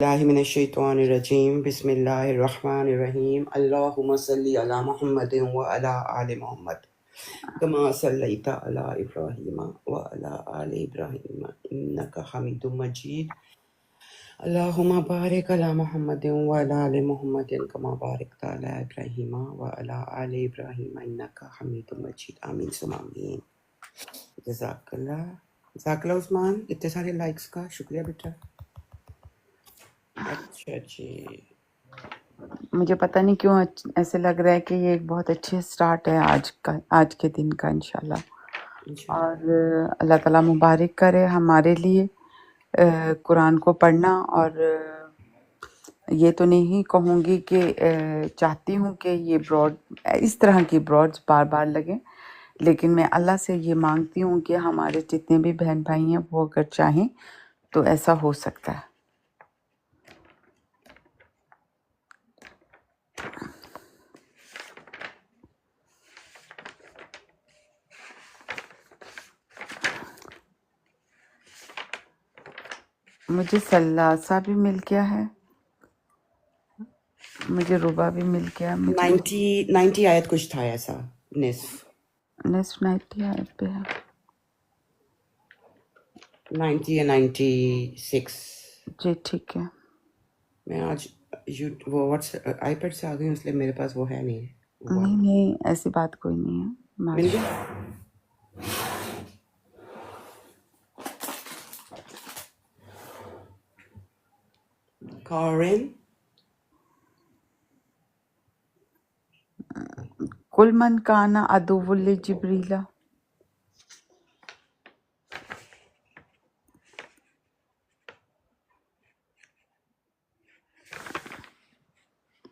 اللہ من الشیطان الرجیم بسم اللہ الرحمن الرحیم اللہم صلی علی محمد وعلی آل محمد کما صلیت علی ابراہیم وعلی آل ابراہیم انک حمید مجید اللہم بارک علی محمد وعلی آل محمد کما بارکت علی ابراہیم وعلی آل ابراہیم انک حمید مجید آمین ثم آمین۔ جزاک اللہ عثمان، اتنے سارے لائکس کا شکریہ بیٹا۔ اچھا جی، مجھے پتہ نہیں کیوں ایسے لگ رہا ہے کہ یہ ایک بہت اچھی سٹارٹ ہے آج کے دن کا انشاءاللہ، انشاءاللہ۔ اور اللہ تعالیٰ مبارک کرے ہمارے لیے قرآن کو پڑھنا۔ اور یہ تو نہیں کہوں گی کہ چاہتی ہوں کہ یہ اس طرح کی براڈز بار بار لگیں، لیکن میں اللہ سے یہ مانگتی ہوں کہ ہمارے جتنے بھی بہن بھائی ہیں وہ اگر چاہیں تو ایسا ہو سکتا ہے۔ مجھے ثلاثہ بھی مل گیا ہے، مجھے ربع بھی مل گیا، مجھے 90 آیت کچھ تھا ایسا، نصف نصف 90 آیت پہ ہے۔ 90 یا 96۔ جی ٹھیک ہے۔ میں آج وہ واٹس آئی پیڈ سے آ گئی ہوں، اس لیے میرے پاس وہ ہے نہیں وہ نہیں والا۔ نہیں ایسی بات کوئی نہیں ہے، مل ماشاء گیا کارن؟ کل من کانا عدو لجبریل،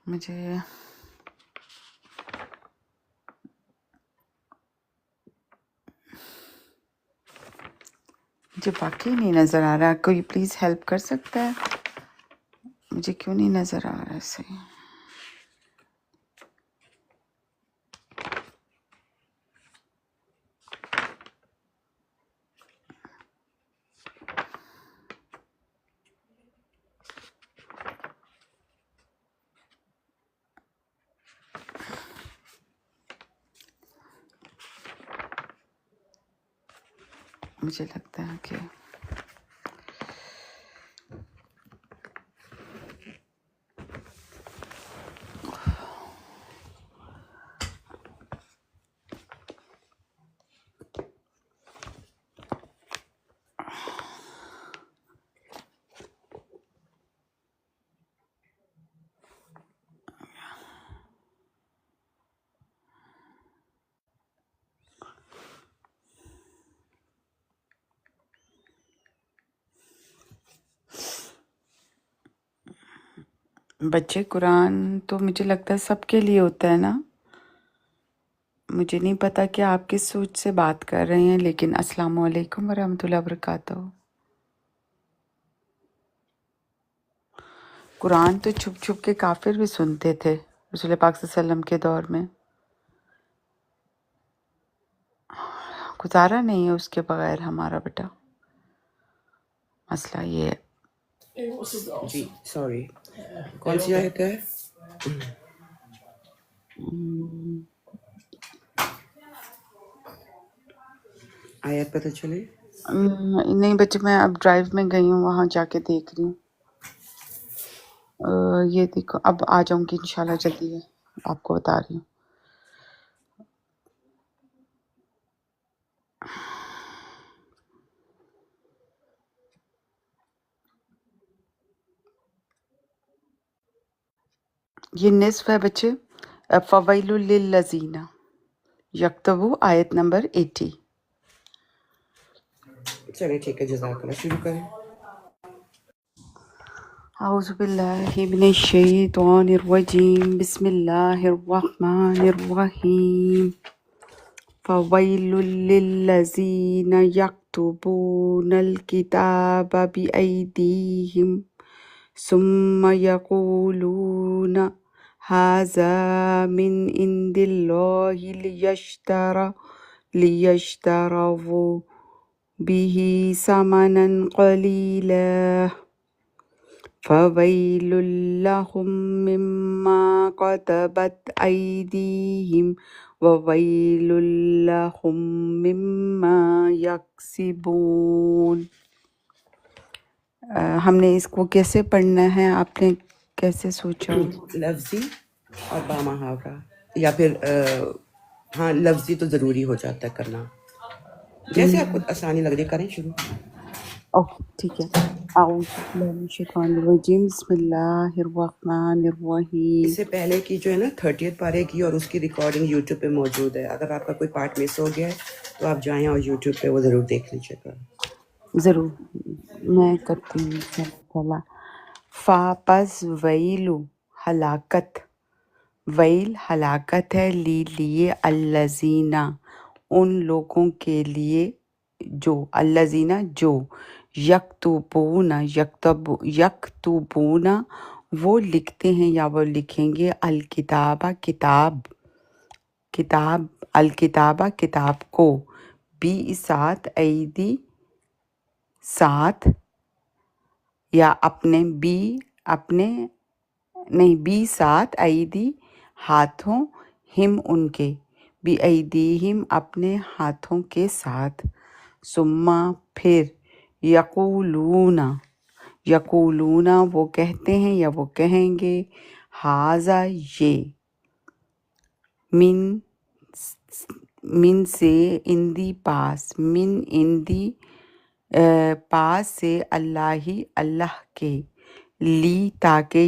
مجھے واقعی نہیں نظر آ رہا، کوئی پلیز ہیلپ کر سکتا ہے؟ مجھے کیوں نہیں نظر آ رہا ایسے؟ مجھے لگتا ہے کہ بچے قرآن تو مجھے لگتا ہے سب کے لیے ہوتا ہے نا۔ مجھے نہیں پتا کہ آپ کس سوچ سے بات کر رہے ہیں، لیکن السلام علیکم ورحمۃ اللہ وبرکاتہ۔ قرآن تو چھپ چھپ کے کافر بھی سنتے تھے رسول پاک صلی اللہ علیہ وسلم کے دور میں، گزارا نہیں ہے اس کے بغیر ہمارا بیٹا، مسئلہ یہ ہے۔ جی سوری، کون سی آیت ہے؟ آیت پتہ چلے؟ نہیں بچے، میں اب ڈرائیو میں گئی ہوں، وہاں جا کے دیکھ رہی ہوں۔ یہ دیکھو، اب آ جاؤں گی انشاءاللہ جلدی ہے، آپ کو بتا رہی ہوں۔ یہ نصف ہے بچے، فویل للذین یکتبو، آیت نمبر 80۔ چلیں ٹھیک ہے، جزاک اللہ، شروع کریں۔ اعوذ باللہ من الشیطان الرجیم، بسم اللہ الرحمن الرحیم۔ فویل للذین یکتبون الکتاب بأیدیہم ثم یقولون ھذا من عند اللہ لیشتروا به ثمنا قلیلا فَوَيْلٌ لَّهُم مِّمَّا كَتَبَتْ أَيْدِيهِمْ وَوَيْلٌ لَّهُم مِّمَّا يَكْسِبُونَ۔ ہم نے اس کو کیسے پڑھنا ہے؟ آپ نے کیسے سوچا؟ لفظی اور با محاورہ، یا پھر ہاں لفظی تو ضروری ہو جاتا ہے کرنا، جیسے آپ کو آسانی لگ رہی ہے کریں شروع۔ اوکے ٹھیک ہے۔ اعوذ باللہ من الشیطان الرجیم، بسم اللہ الرحمن الرحیم۔ اس سے پہلے کی جو ہے نا 30 پارے کی، اور اس کی ریکارڈنگ یوٹیوب پہ موجود ہے، اگر آپ کا کوئی پارٹ مس ہو گیا ہے تو آپ جائیں اور یوٹیوب پہ وہ ضرور دیکھ لیجیے گا۔ ضرور میں کرتی ہوں انشاءاللہ تعالی۔ فا پس ویلو ہلاکت، ویل ہلاکت ہے، لیے الذین ان لوگوں کے لیے جو، الذین جو، یکتبون وہ لکھتے ہیں یا وہ لکھیں گے، الکتاب کتاب کو، بی ساتھ ایدی ساتھ، یا اپنے بی ساتھ، ایدی ہاتھوں، ہم ان کے، بی ایدیہم اپنے ہاتھوں کے ساتھ، ثم پھر، یقولون وہ کہتے ہیں یا وہ کہیں گے، ھذا یہ، من سے، اندی پاس، پاس سے، اللہ کے، لی تاکہ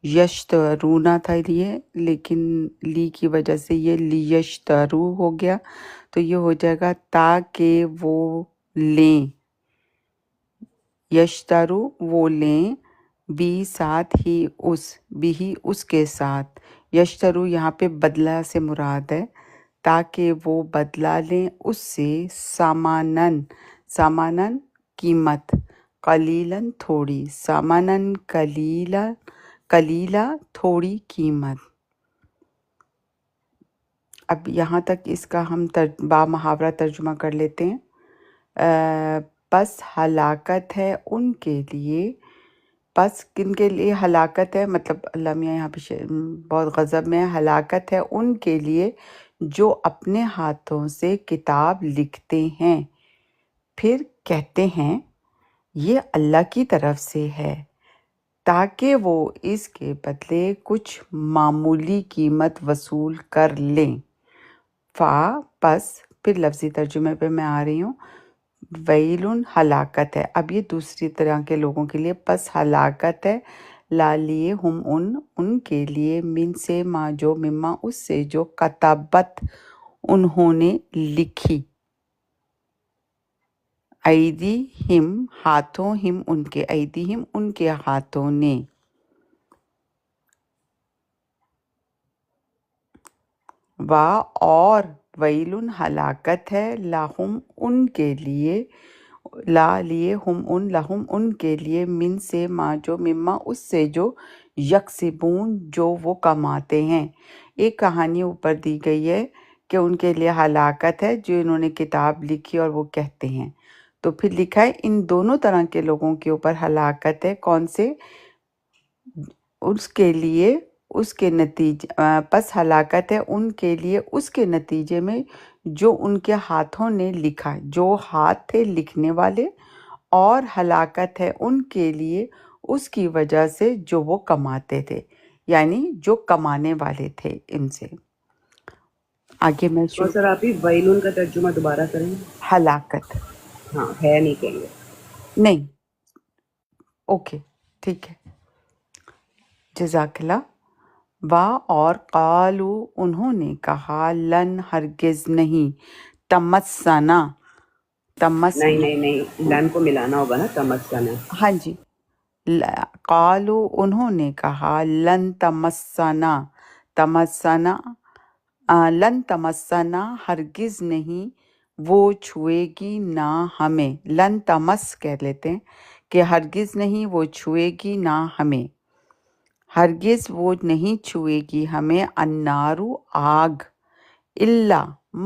یشترونا تھا یہ، لیکن لی کی وجہ سے یہ لیشترو ہو گیا، تو یہ ہو جائے گا تاکہ وہ لیں، یشترو وہ لیں، بھی ساتھ ہی اس کے ساتھ، یشترو یہاں پہ بدلہ سے مراد ہے، تاکہ وہ بدلہ لیں اس سے، سامانن قیمت، قلیلاً تھوڑی، سامانن قلیلا تھوڑی قیمت۔ اب یہاں تک اس کا ہم با محاورہ ترجمہ کر لیتے ہیں۔ پس ہلاکت ہے ان کے لیے، پس کن کے لیے ہلاکت ہے، مطلب اللہ میاں یہاں پہ بہت غضب میں، ہلاکت ہے ان کے لیے جو اپنے ہاتھوں سے کتاب لکھتے ہیں، پھر کہتے ہیں یہ اللہ کی طرف سے ہے، تاکہ وہ اس کے بدلے کچھ معمولی قیمت وصول کر لیں۔ پس پھر لفظی ترجمے پہ میں آ رہی ہوں، ویلن ہلاکت ہے، اب یہ دوسری طرح کے لوگوں کے لیے، پس ہلاکت ہے، لیے ہم ان کے لیے، من سے ما جو، مما اس سے جو، کتبت انہوں نے لکھی، ایدی ہم ہاتھوں، ہم ان کے، ایدی ہم ان کے ہاتھوں نے، اور ویلن ہلاکت ہے، لہم ان کے لیے، لہم ان کے لیے، من سے ما جو، مما اس سے جو، یکسبون جو وہ کماتے ہیں۔ ایک کہانی اوپر دی گئی ہے کہ ان کے لیے ہلاکت ہے جو انہوں نے کتاب لکھی اور وہ کہتے ہیں، تو پھر لکھا ہے ان دونوں طرح کے لوگوں کے اوپر ہلاکت ہے، کون سے؟ اس کے لیے، اس کے نتیجے، پس ہلاکت ہے ان کے لیے اس کے نتیجے میں جو ان کے ہاتھوں نے لکھا، جو ہاتھ تھے لکھنے والے، اور ہلاکت ہے ان کے لیے اس کی وجہ سے جو وہ کماتے تھے، یعنی جو کمانے والے تھے ان سے۔ آگے میں اور سر آپ ہی ویلون کا ترجمہ دوبارہ کریں۔ ہلاکت، ہاں ہے نہیں کہیں گے، نہیں، اوکے ٹھیک ہے، جزاک اللہ۔ اور قالو انہوں نے کہا، لن ہرگز نہیں، تمسنا، نہیں لن کو ملانا ہوگا نا، تمسنا۔ ہاں جی، قالو انہوں نے کہا، لن تمسنا ہرگز نہیں وہ چھوئے گی نہ ہمیں، لن تمس کہہ لیتے ہیں کہ ہرگز نہیں وہ چھوئے گی نہ ہمیں، ہرگز وہ نہیں چھوئے گی ہمیں، النارو آگ، الا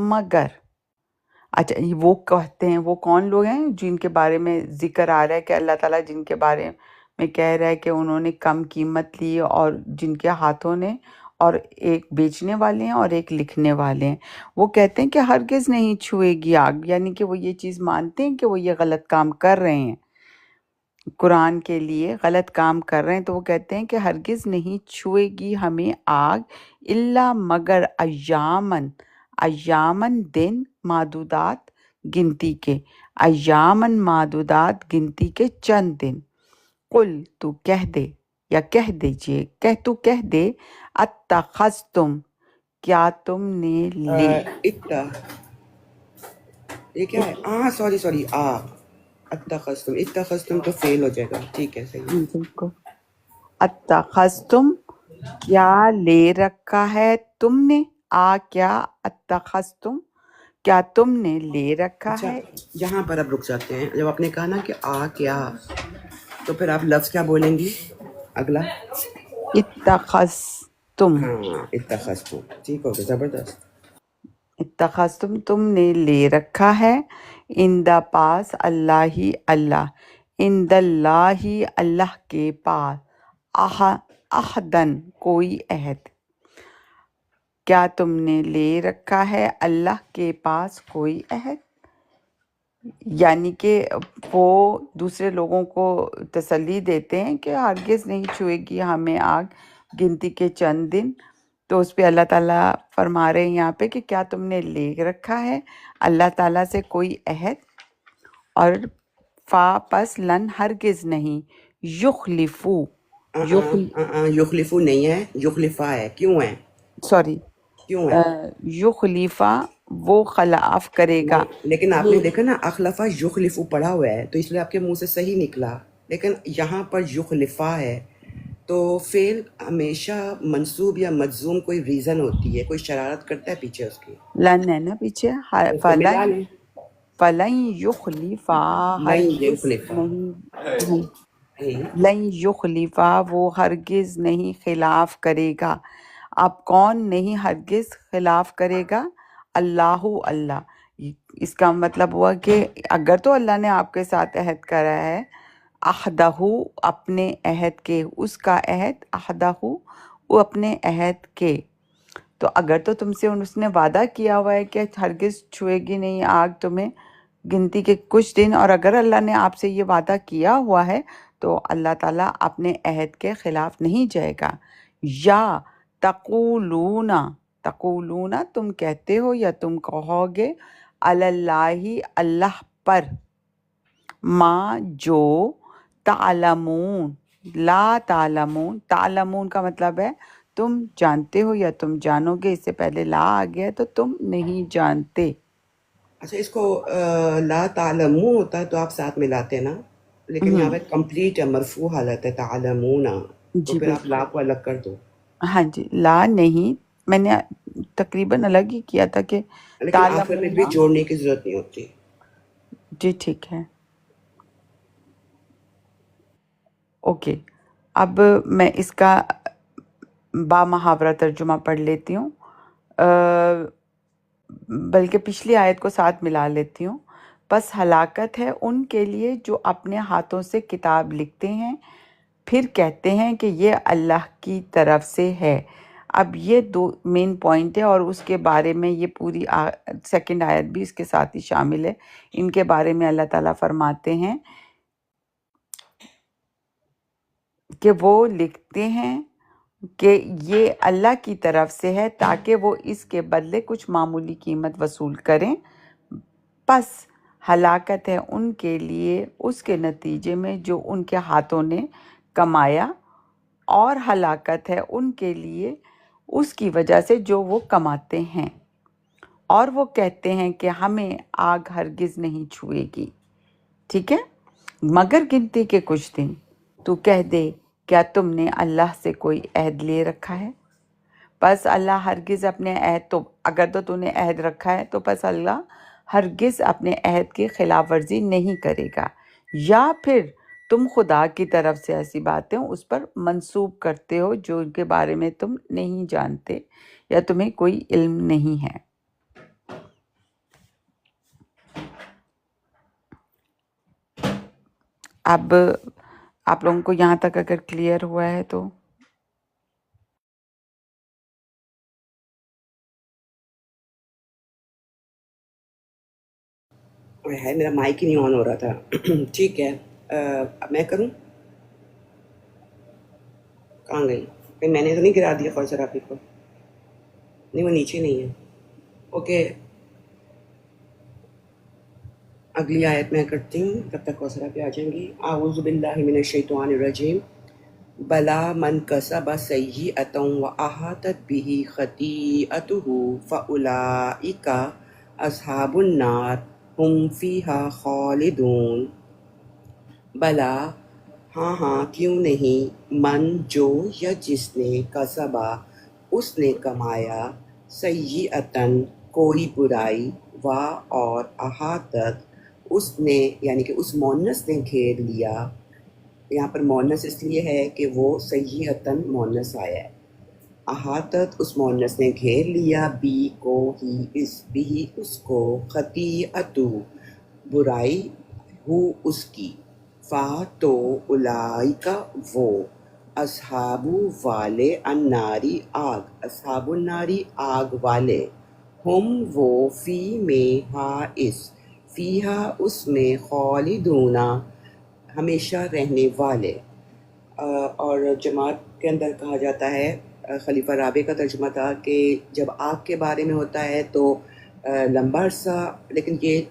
مگر، اچھا وہ کہتے ہیں، وہ کون لوگ ہیں جن کے بارے میں ذکر آ رہا ہے کہ اللہ تعالیٰ جن کے بارے میں کہہ رہا ہے کہ انہوں نے کم قیمت لی اور جن کے ہاتھوں نے، اور ایک بیچنے والے ہیں اور ایک لکھنے والے ہیں، وہ کہتے ہیں کہ ہرگز نہیں چھوئے گی آگ، یعنی کہ وہ یہ چیز مانتے ہیں کہ وہ یہ غلط کام کر رہے ہیں، قرآن کے لیے غلط کام کر رہے ہیں، تو وہ کہتے ہیں کہ ہرگز نہیں چھوئے گی ہمیں آگ الا مگر ایامن، ایامن دن، معدودات گنتی کے، ایامن معدودات گنتی کے چند دن، قل تو کہہ دے یا کہہ دیجئے، کہہ دے، اتخذتم کیا تم نے لے، اتا یہ کیا ہے؟ سوری اتخذتم تو فیل ہو جائے گا، ٹھیک ہے صحیح. بالکل، اتخذتم کیا لے رکھا ہے تم نے، کیا اتخذتم کیا تم نے لے رکھا اچھا ہے، یہاں پر اب رک جاتے ہیں. جب آپ نے کہا نا کہ کیا، تو پھر آپ لفظ کیا بولیں گی اگلا؟ اتخذتم، ہاں اتخذتم، ٹھیک ہو گیا، زبردست. اتخذتم تم نے لے رکھا ہے، ان دا پاس اللہ ہی اللہ، ان اللہ ہی اللہ کے پاس، احدن کوئی عہد، کیا تم نے لے رکھا ہے اللہ کے پاس کوئی عہد، یعنی کہ وہ دوسرے لوگوں کو تسلی دیتے ہیں کہ ہرگز نہیں چھوئے گی ہمیں آگ گنتی کے چند دن، تو اس پہ اللہ تعالیٰ فرما رہے ہیں یہاں پہ کہ کیا تم نے لے رکھا ہے اللہ تعالیٰ سے کوئی عہد، اور فا پس لن ہرگز نہیں، یخلفو یخلفو نہیں ہے، یخلفا ہے. کیوں ہے؟ سوری کیوں ہے؟ یخلیفہ وہ خلاف کرے گا، نہیں، لیکن آپ نے یہ دیکھا نا اخلفا یخلفو پڑھا ہوا ہے، تو اس لیے آپ کے منہ سے صحیح نکلا، لیکن یہاں پر یخلفا ہے. تو فعل ہمیشہ منصوب یا مجزوم کوئی ریزن ہوتی ہے، کوئی شرارت کرتا ہے پیچھے اس کی، لن ہے نا پیچھے، تو اس کو ملا لیں. فلن یخلیفہ نہیں ہرگز یخلفا نہیں، ہے. لن یخلیفہ وہ ہرگز نہیں خلاف کرے گا. اب کون نہیں ہرگز خلاف کرے گا؟ اللہ اللہ. اس کا مطلب ہوا کہ اگر تو اللہ نے آپ کے ساتھ عہد کرا ہے، عہدہ اپنے عہد کے، اس کا عہد، عہدہ وہ اپنے عہد کے، تو اگر تو تم سے اس نے وعدہ کیا ہوا ہے کہ ہرگز چھوئے گی نہیں آگ تمہیں گنتی کے کچھ دن، اور اگر اللہ نے آپ سے یہ وعدہ کیا ہوا ہے تو اللہ تعالیٰ اپنے عہد کے خلاف نہیں جائے گا. یا تقولون، تقولون تم کہتے ہو یا تم کہو گے، علی اللہ اللہ پر، ما جو تعلمون، لا تعلمون، تعلمون کا مطلب ہے تم جانتے ہو یا تم جانو گے، اس سے پہلے لا آ گیا تو تم نہیں جانتے. اچھا اس کو لا تعلمون ہوتا ہے تو آپ ساتھ ملاتے نا، لیکن یہاں پہ کمپلیٹ ہے، مرفوع حالت ہے تعلمون، تو جی پھر آپ بالکل، لا کو الگ کر دو. ہاں جی، لا نہیں، میں نے تقریباً الگ ہی کیا تھا کہ لیکن آخر میں بھی تعلمون. جوڑنے کی ضرورت نہیں ہوتی. جی ٹھیک ہے، اوکے. اب میں اس کا با محاورہ ترجمہ پڑھ لیتی ہوں، بلکہ پچھلی آیت کو ساتھ ملا لیتی ہوں. پس ہلاکت ہے ان کے لیے جو اپنے ہاتھوں سے کتاب لکھتے ہیں پھر کہتے ہیں کہ یہ اللہ کی طرف سے ہے. اب یہ دو مین پوائنٹ ہے، اور اس کے بارے میں یہ پوری سیکنڈ آیت بھی اس کے ساتھ ہی شامل ہے. ان کے بارے میں اللہ تعالیٰ فرماتے ہیں کہ وہ لکھتے ہیں کہ یہ اللہ کی طرف سے ہے تاکہ وہ اس کے بدلے کچھ معمولی قیمت وصول کریں. پس ہلاکت ہے ان کے لیے اس کے نتیجے میں جو ان کے ہاتھوں نے کمایا، اور ہلاکت ہے ان کے لیے اس کی وجہ سے جو وہ کماتے ہیں. اور وہ کہتے ہیں کہ ہمیں آگ ہرگز نہیں چھوئے گی، ٹھیک ہے، مگر گنتی کے کچھ دن. تو کہہ دے کیا تم نے اللہ سے کوئی عہد لے رکھا ہے؟ پس اللہ ہرگز اپنے عہد، تو اگر تو نے عہد رکھا ہے تو پس اللہ ہرگز اپنے عہد کی خلاف ورزی نہیں کرے گا. یا پھر تم خدا کی طرف سے ایسی باتیں اس پر منسوب کرتے ہو جو ان کے بارے میں تم نہیں جانتے یا تمہیں کوئی علم نہیں ہے. اب آپ لوگوں کو یہاں تک اگر کلیئر ہوا ہے تو ہے میرا مائک ہی نہیں آن ہو رہا تھا. ٹھیک ہے. اب میں کروں. کہاں گئی؟ کہیں میں نے تو نہیں گرا دیا فوزر آپ کو؟ نہیں، وہ نیچے نہیں ہے. اوکے، اگلی آیت میں کرتی ہوں، تب تک کوثر پہ آ جائیں گی. اعوذ باللہ من الشیطان الرجیم. بلا من کسب سیئۃ واحاطت بہ خطیئتہ فاولئک اصحاب النار ہم فیہا خالدون. بلا، ہاں ہاں کیوں نہیں، من جو یا جس نے، کسبا اس نے کمایا، سیئتن کوئی برائی، وا اور احاطت اس نے یعنی کہ اس مونس نے گھیر لیا. یہاں پر مونس اس لیے ہے کہ وہ سیئتن مونس آیا ہے. احاطت اس مونس نے گھیر لیا، بی کو ہی اس کو، خطیئتو برائی، ہو اس کی، فا تو اولئک وہ، اصحاب والے، الناری آگ، اصحاب الناری آگ والے، ہم وہ، فی میں، ہا اس، فیہا اس میں، خالدون ہمیشہ رہنے والے. اور جماعت کے اندر کہا جاتا ہے، خلیفہ رابع کا ترجمہ تھا کہ جب آگ کے بارے میں ہوتا ہے تو لمبا عرصہ، لیکن یہ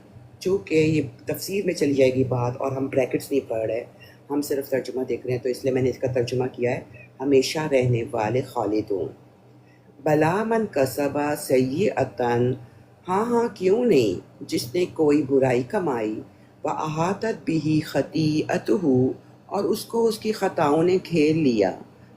چونکہ یہ تفسیر میں چلی جائے گی بات اور ہم بریکٹس نہیں پڑھ رہے، ہم صرف ترجمہ دیکھ رہے ہیں، تو اس لیے میں نے اس کا ترجمہ کیا ہے ہمیشہ رہنے والے، خالدون. بلا من کسبا سیئۃن، ہاں ہاں کیوں نہیں، جس نے کوئی برائی کمائی، وَأَحَاطَتْ بِهِ خَطِیئَتُهُ اور اس کو اس کی خطاؤں نے گھیر لیا،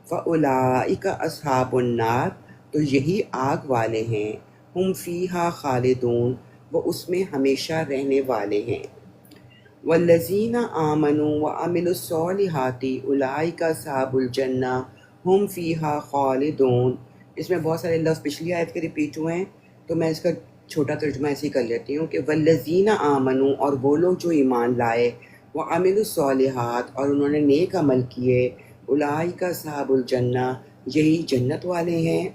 فَأُولَئِکَ أَصْحَابُ النَّارِ تو یہی آگ والے ہیں، ہم فیہا خالدون وہ اس میں ہمیشہ رہنے والے ہیں. والذین آمنوا وعملوا الصالحات اولئک اصحاب الجنہ ہم فیہا خالدون. اس میں بہت سارے لفظ پچھلی آیت کے ریپیٹ ہوئے ہیں، تو میں اس کا چھوٹا ترجمہ ایسے ہی کر لیتی ہوں کہ والذین آمنوا اور وہ لوگ جو ایمان لائے، وعملوا الصالحات اور انہوں نے نیک عمل کیے، اولئک اصحاب الجنہ یہی جنت والے ہیں،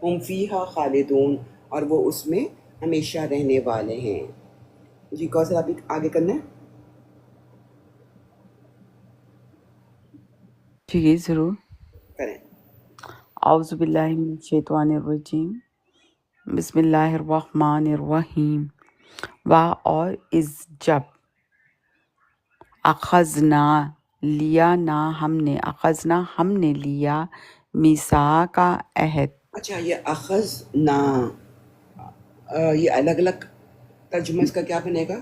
ہم فیہا خالدون اور وہ اس میں ہمیشہ رہنے والے ہیں. جی کوثر آپ آگے کرنا ہے؟ جی ضرور. کریں. اعوذ باللہ من الشیطان الرجیم. بسم اللہ الرحمن الرحیم. وا اور از جب، اخذنا لیا نا ہم نے، اخذنا ہم نے لیا، میسا کا عہد. اچھا، یہ اخذ نا، یہ الگ الگ ترجمہ اس کا کیا بنے گا؟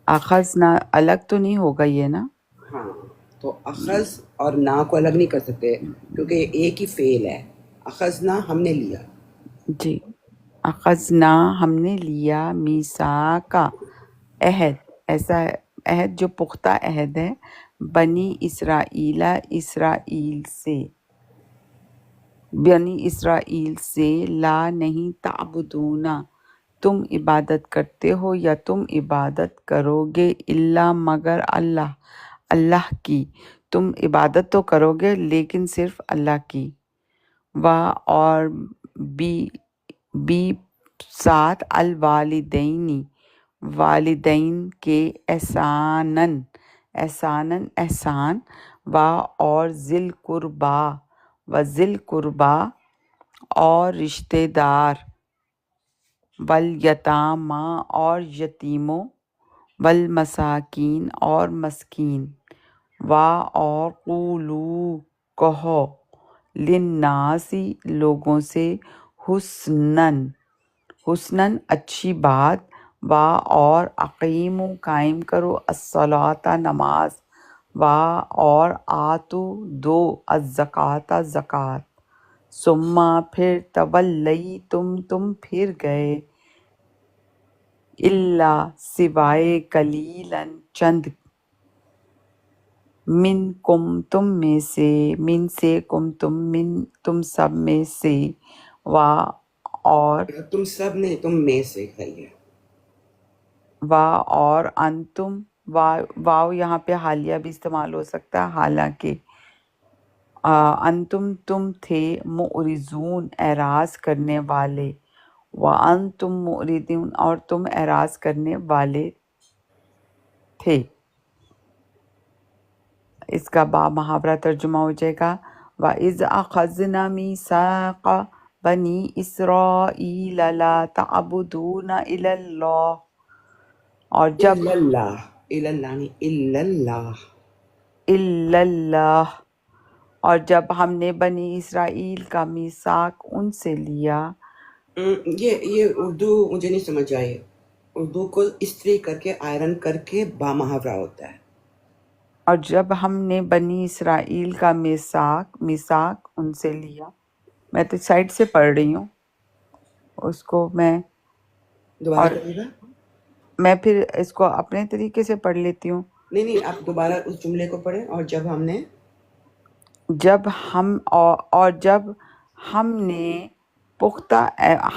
اخذنا الگ تو نہیں ہوگا یہ نا؟ ہاں، تو اخذ اور نا کو الگ نہیں کر سکتے کیونکہ یہ ایک ہی فعل ہے. اخذنا ہم نے لیا. جی، اخذنا ہم نے لیا، میسا کا عہد، ایسا عہد جو پختہ عہد ہے، بنی اسرائیل، اسرائیل سے، بنی اسرائیل سے، لا نہیں، تعبدون تم عبادت کرتے ہو یا تم عبادت کرو گے، الا مگر اللہ، اللہ کی، تم عبادت تو کرو گے لیکن صرف اللہ کی. اور بھی ساتھ، الوالدینی والدین کے، احساناً احساناً احسان، اور ذی قربا و ذی قربا اور رشتہ دار، والیتامی اور یتیموں، والمساکین اور مسکین، اور قولو کہو، للناسی لوگوں سے، حسناً حسناً اچھی بات، اور اقیمو قائم کرو، الصلاۃ نماز، اور آتو دو، الزکوٰۃ زکوٰۃ، ثم پھر، تم پھر گئے، الا سوائے، قلیلاً چند، منکم تم میں سے، من سے کم تم سب میں سے، اور تم سب نے، تم میں سے کھائیے. اور انتم واو یہاں پہ حالیہ بھی استعمال ہو سکتا ہے، حالانکہ انتم تم تھے معرضون اعراض کرنے والے، وانتم معرضون اور تم اعراض کرنے والے تھے۔ اس کا با محاورہ ترجمہ ہو جائے گا وَإِذْ أَخَذْنَا مِيثَاقَ بَنِي إِسْرَائِيلَ لَا تَعْبُدُونَ إِلَّا اللَّهَ، اور جب الا اللہ نہیں، الا اللہ۔ إِلَّا اللَّهَ، اور جب ہم نے بنی اسرائیل کا میثاق ان سے لیا، یہ اردو مجھے نہیں سمجھ آئی۔ اردو کو استری کر کے آئرن کر کے با محاورہ ہوتا ہے۔ اور جب ہم نے بنی اسرائیل کا میثاق ان سے لیا، میں تو سائڈ سے پڑھ رہی ہوں اس کو، دوبارہ اور کریے گا؟ میں پھر اس کو اپنے طریقے سے پڑھ لیتی ہوں۔ نہیں آپ دوبارہ اس جملے کو پڑھیں۔ اور جب ہم نے جب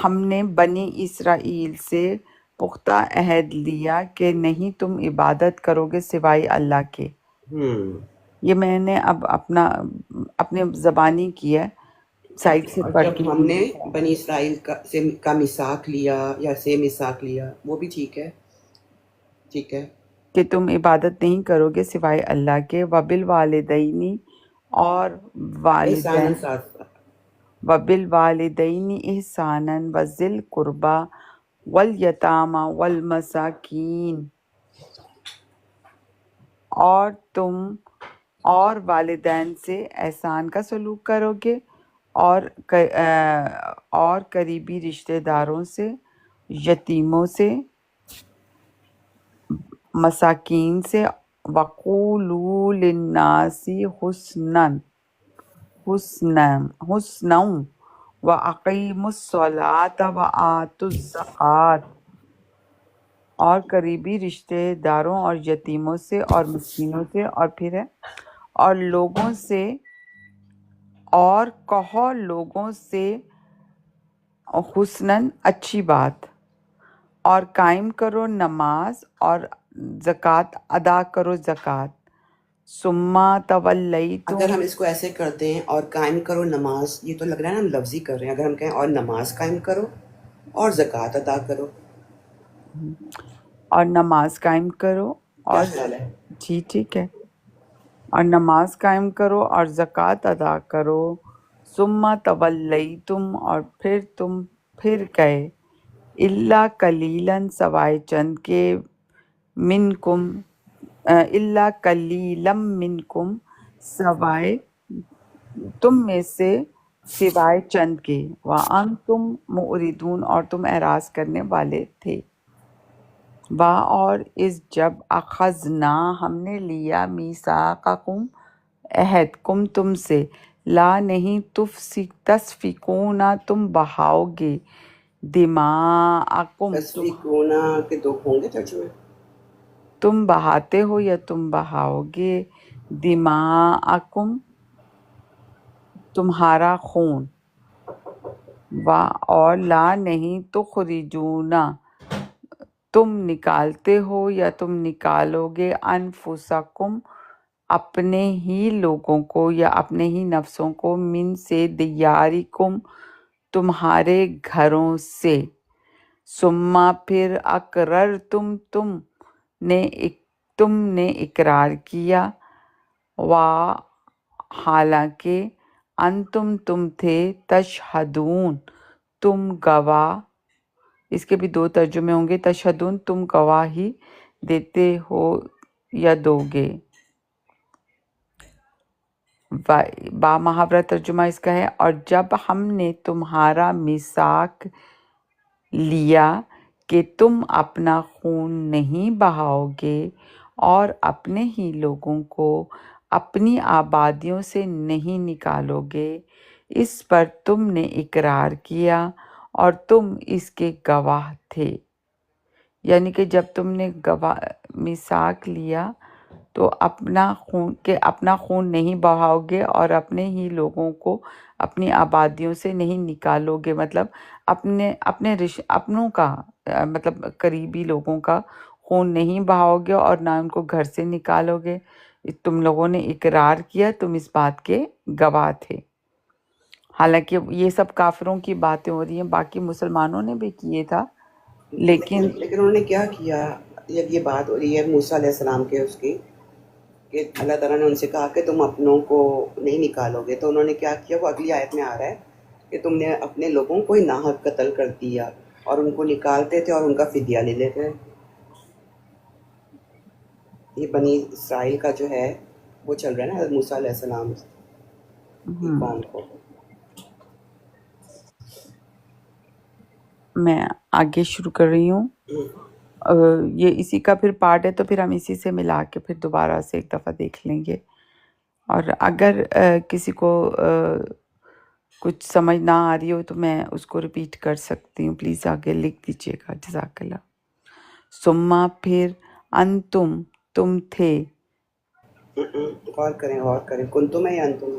ہم نے بنی اسرائیل سے پختہ عہد لیا کہ نہیں تم عبادت کرو گے سوائے اللہ کے۔ یہ میں نے اب اپنے زبانی کی ہے، سائڈ سے اور پڑھ جب کے۔ ہم نے بنی اسرائیل کا میثاق لیا یا سے میثاق لیا، وہ بھی ٹھیک ہے، ٹھیک ہے، کہ تم عبادت نہیں کرو گے سوائے اللہ کے، وبالوالدین اور احساناً ساتھ وبالوالدین احسانا وذی القربی والیتامی والمساکین، اور تم اور والدین سے احسان کا سلوک کرو گے، اور قریبی رشتہ داروں سے، یتیموں سے، مساکین سے، وقولوا للناس حسنا واقیموا الصلاة وآتوا الزکاۃ، اور قریبی رشتہ داروں اور یتیموں سے اور مسکینوں سے، اور پھر ہے اور لوگوں سے، اور کہو لوگوں سے حسناً اچھی بات، اور قائم کرو نماز اور زکوٰۃ ادا کرو زکوٰۃ، ثم تولیتم۔ اگر ہم اس کو ایسے کرتے ہیں اور قائم کرو نماز، یہ تو لگ رہا ہے نا ہم لفظی کر رہے ہیں۔ اگر ہم کہیں اور نماز قائم کرو اور زکوٰۃ ادا کرو، اور نماز قائم کرو کیا اور خیال ہے؟ جی ٹھیک ہے، اور نماز قائم کرو اور زکوٰۃ ادا کرو، ثم تولیتم اور پھر تم پھر گئے، الا قلیلاً سوائے چند کے، منکم الا قلیلا منکم سوائے تم میں سے، سوائے چند کے، وانتم معرضون اور تم اعراض کرنے والے تھے۔ اور اس جب اخذنا ہم نے لیا میثاقکم عہد کم تم سے، لا نہیں تسفکون تم بہاؤ گے، دماءکم تسفیکونا کے دو ہوں گے ترجمے؟ تم بہاتے ہو یا تم بہاؤ گے، دماءکم تمہارا خون، اور لا نہیں تخرجون تم نکالتے ہو یا تم نکالو گے، انفسکم اپنے ہی لوگوں کو یا اپنے ہی نفسوں کو، من سے دیارکم تمہارے گھروں سے، ثم پھر اقررتم تم نے اقرار کیا، حالانکہ انتم تم تھے، تشہدون تم گواہ، اس کے بھی دو ترجمے ہوں گے، تشہدون تم گواہی دیتے ہو یا دو گے۔ با محاورہ ترجمہ اس کا ہے، اور جب ہم نے تمہارا میثاق لیا کہ تم اپنا خون نہیں بہاؤ گے اور اپنے ہی لوگوں کو اپنی آبادیوں سے نہیں نکالو گے، اس پر تم نے اقرار کیا اور تم اس کے گواہ تھے۔ یعنی کہ جب تم نے میثاق لیا تو اپنا خون نہیں بہاؤ گے اور اپنے ہی لوگوں کو اپنی آبادیوں سے نہیں نکالو گے، مطلب اپنوں کا مطلب قریبی لوگوں کا خون نہیں بہاؤ گے اور نہ ان کو گھر سے نکالو گے، تم لوگوں نے اقرار کیا، تم اس بات کے گواہ تھے۔ حالانکہ یہ سب کافروں کی باتیں ہو رہی ہیں، باقی مسلمانوں نے بھی کیے تھا، لیکن لیکن انہوں نے کیا کیا؟ جب یہ بات ہو رہی ہے موسیٰ علیہ السلام کے اس کی کہ اللہ تعالیٰ نے ان سے کہا کہ تم اپنوں کو نہیں نکالو گے، تو انہوں نے کیا کیا؟ وہ اگلی آیت میں آ رہا ہے کہ تم نے اپنے لوگوں کو ہی ناحق قتل کر دیا اور ان کو نکالتے تھے اور ان کا فدیہ لے لیتے۔ یہ بنی اسرائیل کا جو ہے وہ چل رہا ہے نا، حضرت موسیٰ علیہ السلام کی قوم کو۔ میں آگے شروع کر رہی ہوں۔ یہ اسی کا پھر پارٹ ہے، تو پھر ہم اسی سے ملا کے پھر دوبارہ سے ایک دفعہ دیکھ لیں گے، اور اگر کسی کو کچھ سمجھ نہ آ رہی ہو تو میں اس کو ریپیٹ کر سکتی ہوں، پلیز آگے لکھ دیجیے گا۔ جزاک اللہ۔ ثم پھر انتم تم تھے، غور کریں کنتم ہے یا انتم ہے؟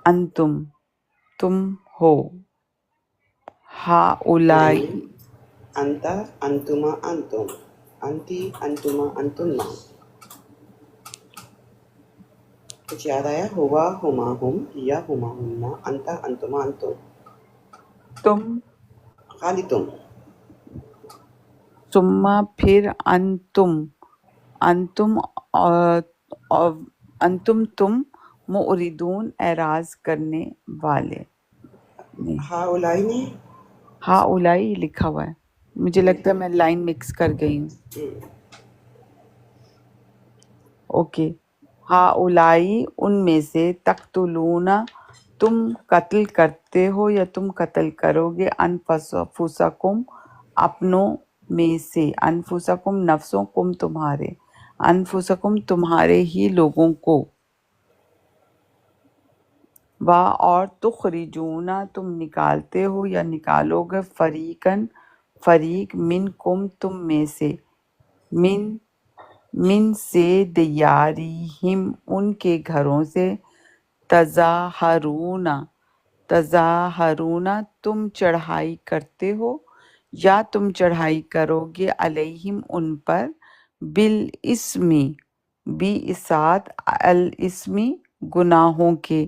انتم تم ہو، ہاؤلائی انتا انتما انتم، انتی انتما انتما۔ کچھ یاد آیا؟ ہوا ہما ہم، یا ہما ہما، انتا انتما انتم، تم، خالی تم۔ ثم پھر انتم انتم تم معرضون اعراض کرنے والے۔ نہیں، ہاؤلائی نہیں، ہاؤلائی لکھا ہوا ہے، مجھے لگتا ہے میں لائن مکس کر گئی ہوں۔ اوکے، ہاؤلائی ان میں سے، تقتلون تم قتل کرتے ہو یا تم قتل کرو گے، انفسکم اپنوں میں سے، انفسکم نفسوں، کم تمہارے، انفسکم تمہارے ہی لوگوں کو، اور تخرجون تم نکالتے ہو یا نکالو گے، فریقاً فریق، منکم تم میں سے، من سے دیارہم ان کے گھروں سے، تظاہرون تم چڑھائی کرتے ہو یا تم چڑھائی کرو گے، علیہم ان پر، بالاسمی ساتھ، الاسمی گناہوں کے،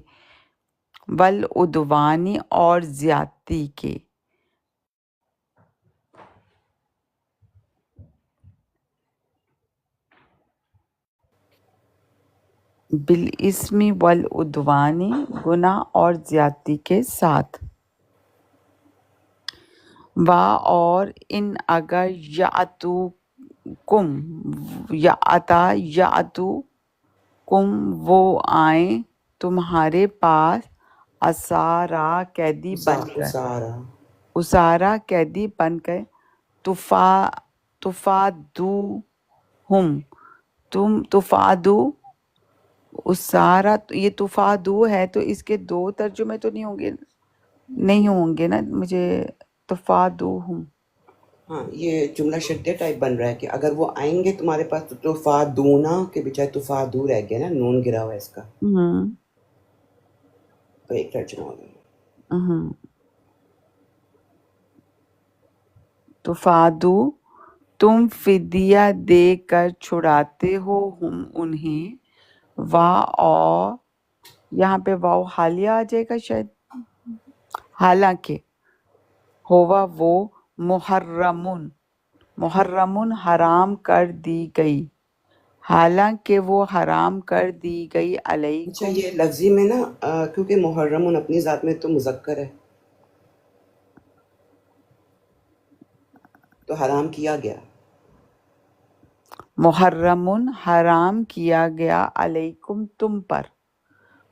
والعدوانی اور زیادتی کے، بالاسم والعدوانی گناہ اور زیادتی کے ساتھ، اور ان اگر یاتوکم وہ آئیں تمہارے پاس، اسارا قیدی بن کر، اسارا قیدی بن کر، تفادو اسارا، یہ تفادو ہے تو اس کے دو ترجمے تو نہیں ہوں گے نا، مجھے تفادوہم، ہاں یہ جملہ شدہ ٹائپ بن رہا ہے کہ اگر وہ آئیں گے تمہارے پاس تو تفادونا کے بجائے تفادو رہ گیا نا، نون گرا ہوا ہے اس کا، تو ایک ترجمہ ہو گیا۔ تفادو تم فدیہ دے کر چھڑاتے ہو ہم انہیں، اور یہاں پہ واو حالیہ آ جائے گا شاید، حالانکہ ہوا وہ محرمن حرام کر دی گئی، حالانکہ وہ حرام کر دی گئی، اچھا علیکم، یہ لفظی میں نا کیونکہ محرم اپنی ذات میں تو مذکر ہے تو حرام کیا گیا، محرمن حرام کیا گیا، علیکم تم پر،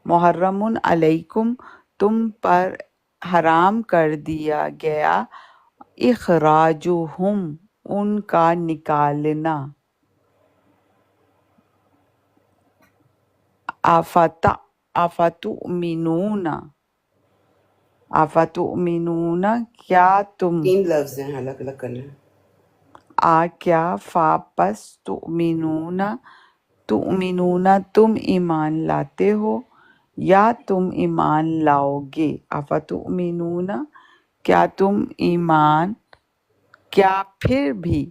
محرمن علیکم تم پر حرام کر دیا گیا، اخراجہم ان کا نکالنا، افتؤمنون کیا تم، 3 لفظ ہیں الگ الگ کرنے ہیں۔ کیا پس تؤمنون تم ایمان لاتے ہو یا تم ایمان لاؤ گے، افتؤمنون کیا تم ایمان، کیا پھر بھی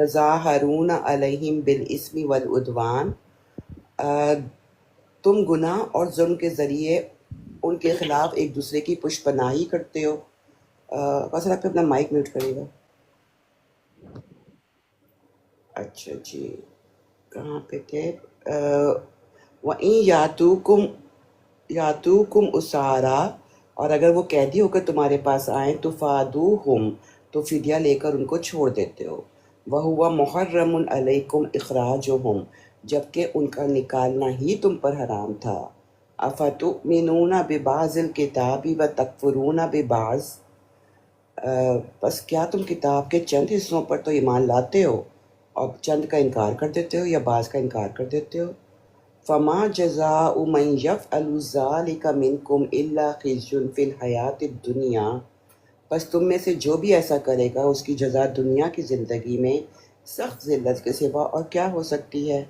یظاہرون علیہم بالاسم والعدوان، تم گناہ اور ظلم کے ذریعے ان کے خلاف ایک دوسرے کی پشت پناہی کرتے ہو. بس آپ اپنا مائک میوٹ کرے گا. اچھا جی، کہاں پہ تھے؟ وَإِن یاتوکم اسارا، اور اگر وہ قیدی ہو کر تمہارے پاس آئیں تو فادوہم، تو فدیہ لے کر ان کو چھوڑ دیتے ہو. وَهُوَ مُحَرَّمٌ عَلَيْكُمْ إِخْرَاجُهُمْ، جبکہ ان کا نکالنا ہی تم پر حرام تھا. أَفَتُؤْمِنُونَ بِبَعْضِ الْكِتَابِ وَتَكْفُرُونَ بِبَعْضٍ، بس کیا تم کتاب کے چند حصوں پر تو ایمان لاتے ہو اور چند کا انکار کر دیتے ہو یا بعض کا انکار کر دیتے ہو. فما جزاء من یفعل ذلک منکم الا خزی فی الحیات الدنیا، بس تم میں سے جو بھی ایسا کرے گا اس کی جزا دنیا کی زندگی میں سخت ذلت کے سوا اور کیا ہو سکتی ہے.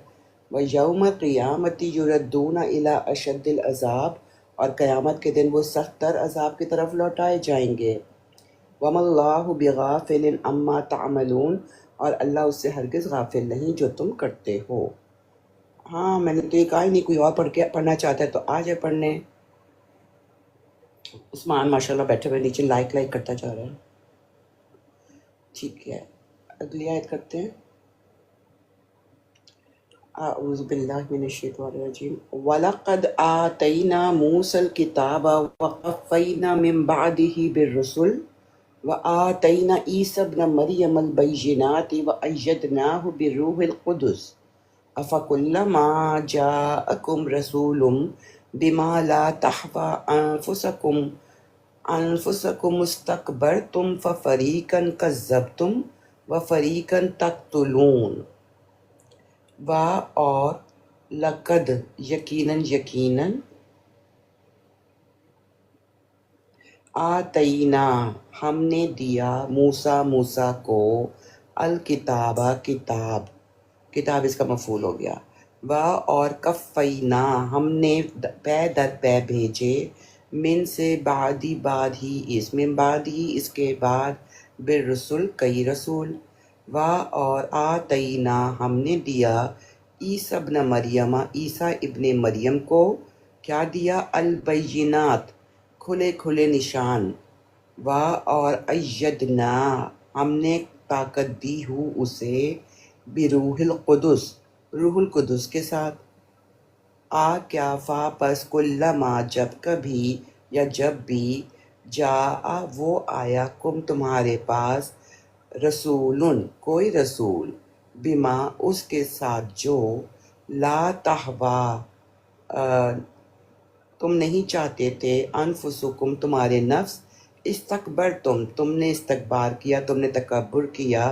وَيَوْمَ الْقِيَامَةِ يُرَدُّونَ إِلَىٰ أَشَدِّ الْعَذَابِ، اور قیامت کے دن وہ سخت تر عذاب کی طرف لوٹائے جائیں گے. وَمَا اللَّهُ بِغَافِلٍ عَمَّا تَعْمَلُونَ، اور اللہ اس سے ہرگز غافل نہیں جو تم کرتے ہو. ہاں میں نے تو یہ کہا ہی نہیں، کوئی اور پڑھنا چاہتا ہے تو آ جائے پڑھنے. عثمان ماشاءاللہ بیٹھے ہوئے نیچے لائک کرتا جا رہا ہے. ٹھیک ہے، اگلی آیت کرتے ہیں. اعوذ باللہ من الشیطان الرجیم. وَلَقَدْ آتَيْنَا مُوسَى الْكِتَابَ وَقَفَّيْنَا مِن بَعْدِهِ بِالرُّسُلِ وَآتَيْنَا عِیسَى ابْنَ مَرْیَمَ الْبَیِّنَاتِ وَأَیَّدْنَاهُ بِالرُّوحِ الْقُدُسِ أَفَكُلَّمَا جَاءَكُمْ رَسُولٌ بِمَا لَا تَحْوَىٰ أَنفُسُكُمُ اسْتَكْبَرْتُمْ فَفَرِيقًا كَذَّبْتُمْ وَفَرِيقًا تَقْتُلُونَ. اور لقد یقیناً آتینا ہم نے دیا موسیٰ کو الکتاب کتاب اس کا مفعول ہو گیا. اور کفینا ہم نے پے در پے بھیجے من سے بعد ہی اس کے بعد بالرسل کئی رسول. اور آتینا ہم نے دیا عیسیٰ ابن مریم عیسیٰ ابن مریم کو کیا دیا؟ البینات کھلے نشان. اور ایدنا ہم نے طاقت دی ہو اسے بروح القدس کے ساتھ. کیا فا پس کلما جب بھی جا وہ آیا کم تمہارے پاس رسول کوئی رسول بما اس کے ساتھ جو لا تہوا تم نہیں چاہتے تھے انفسکم تمہارے نفس استکبرتم تم نے استکبار کیا تم نے تکبر کیا.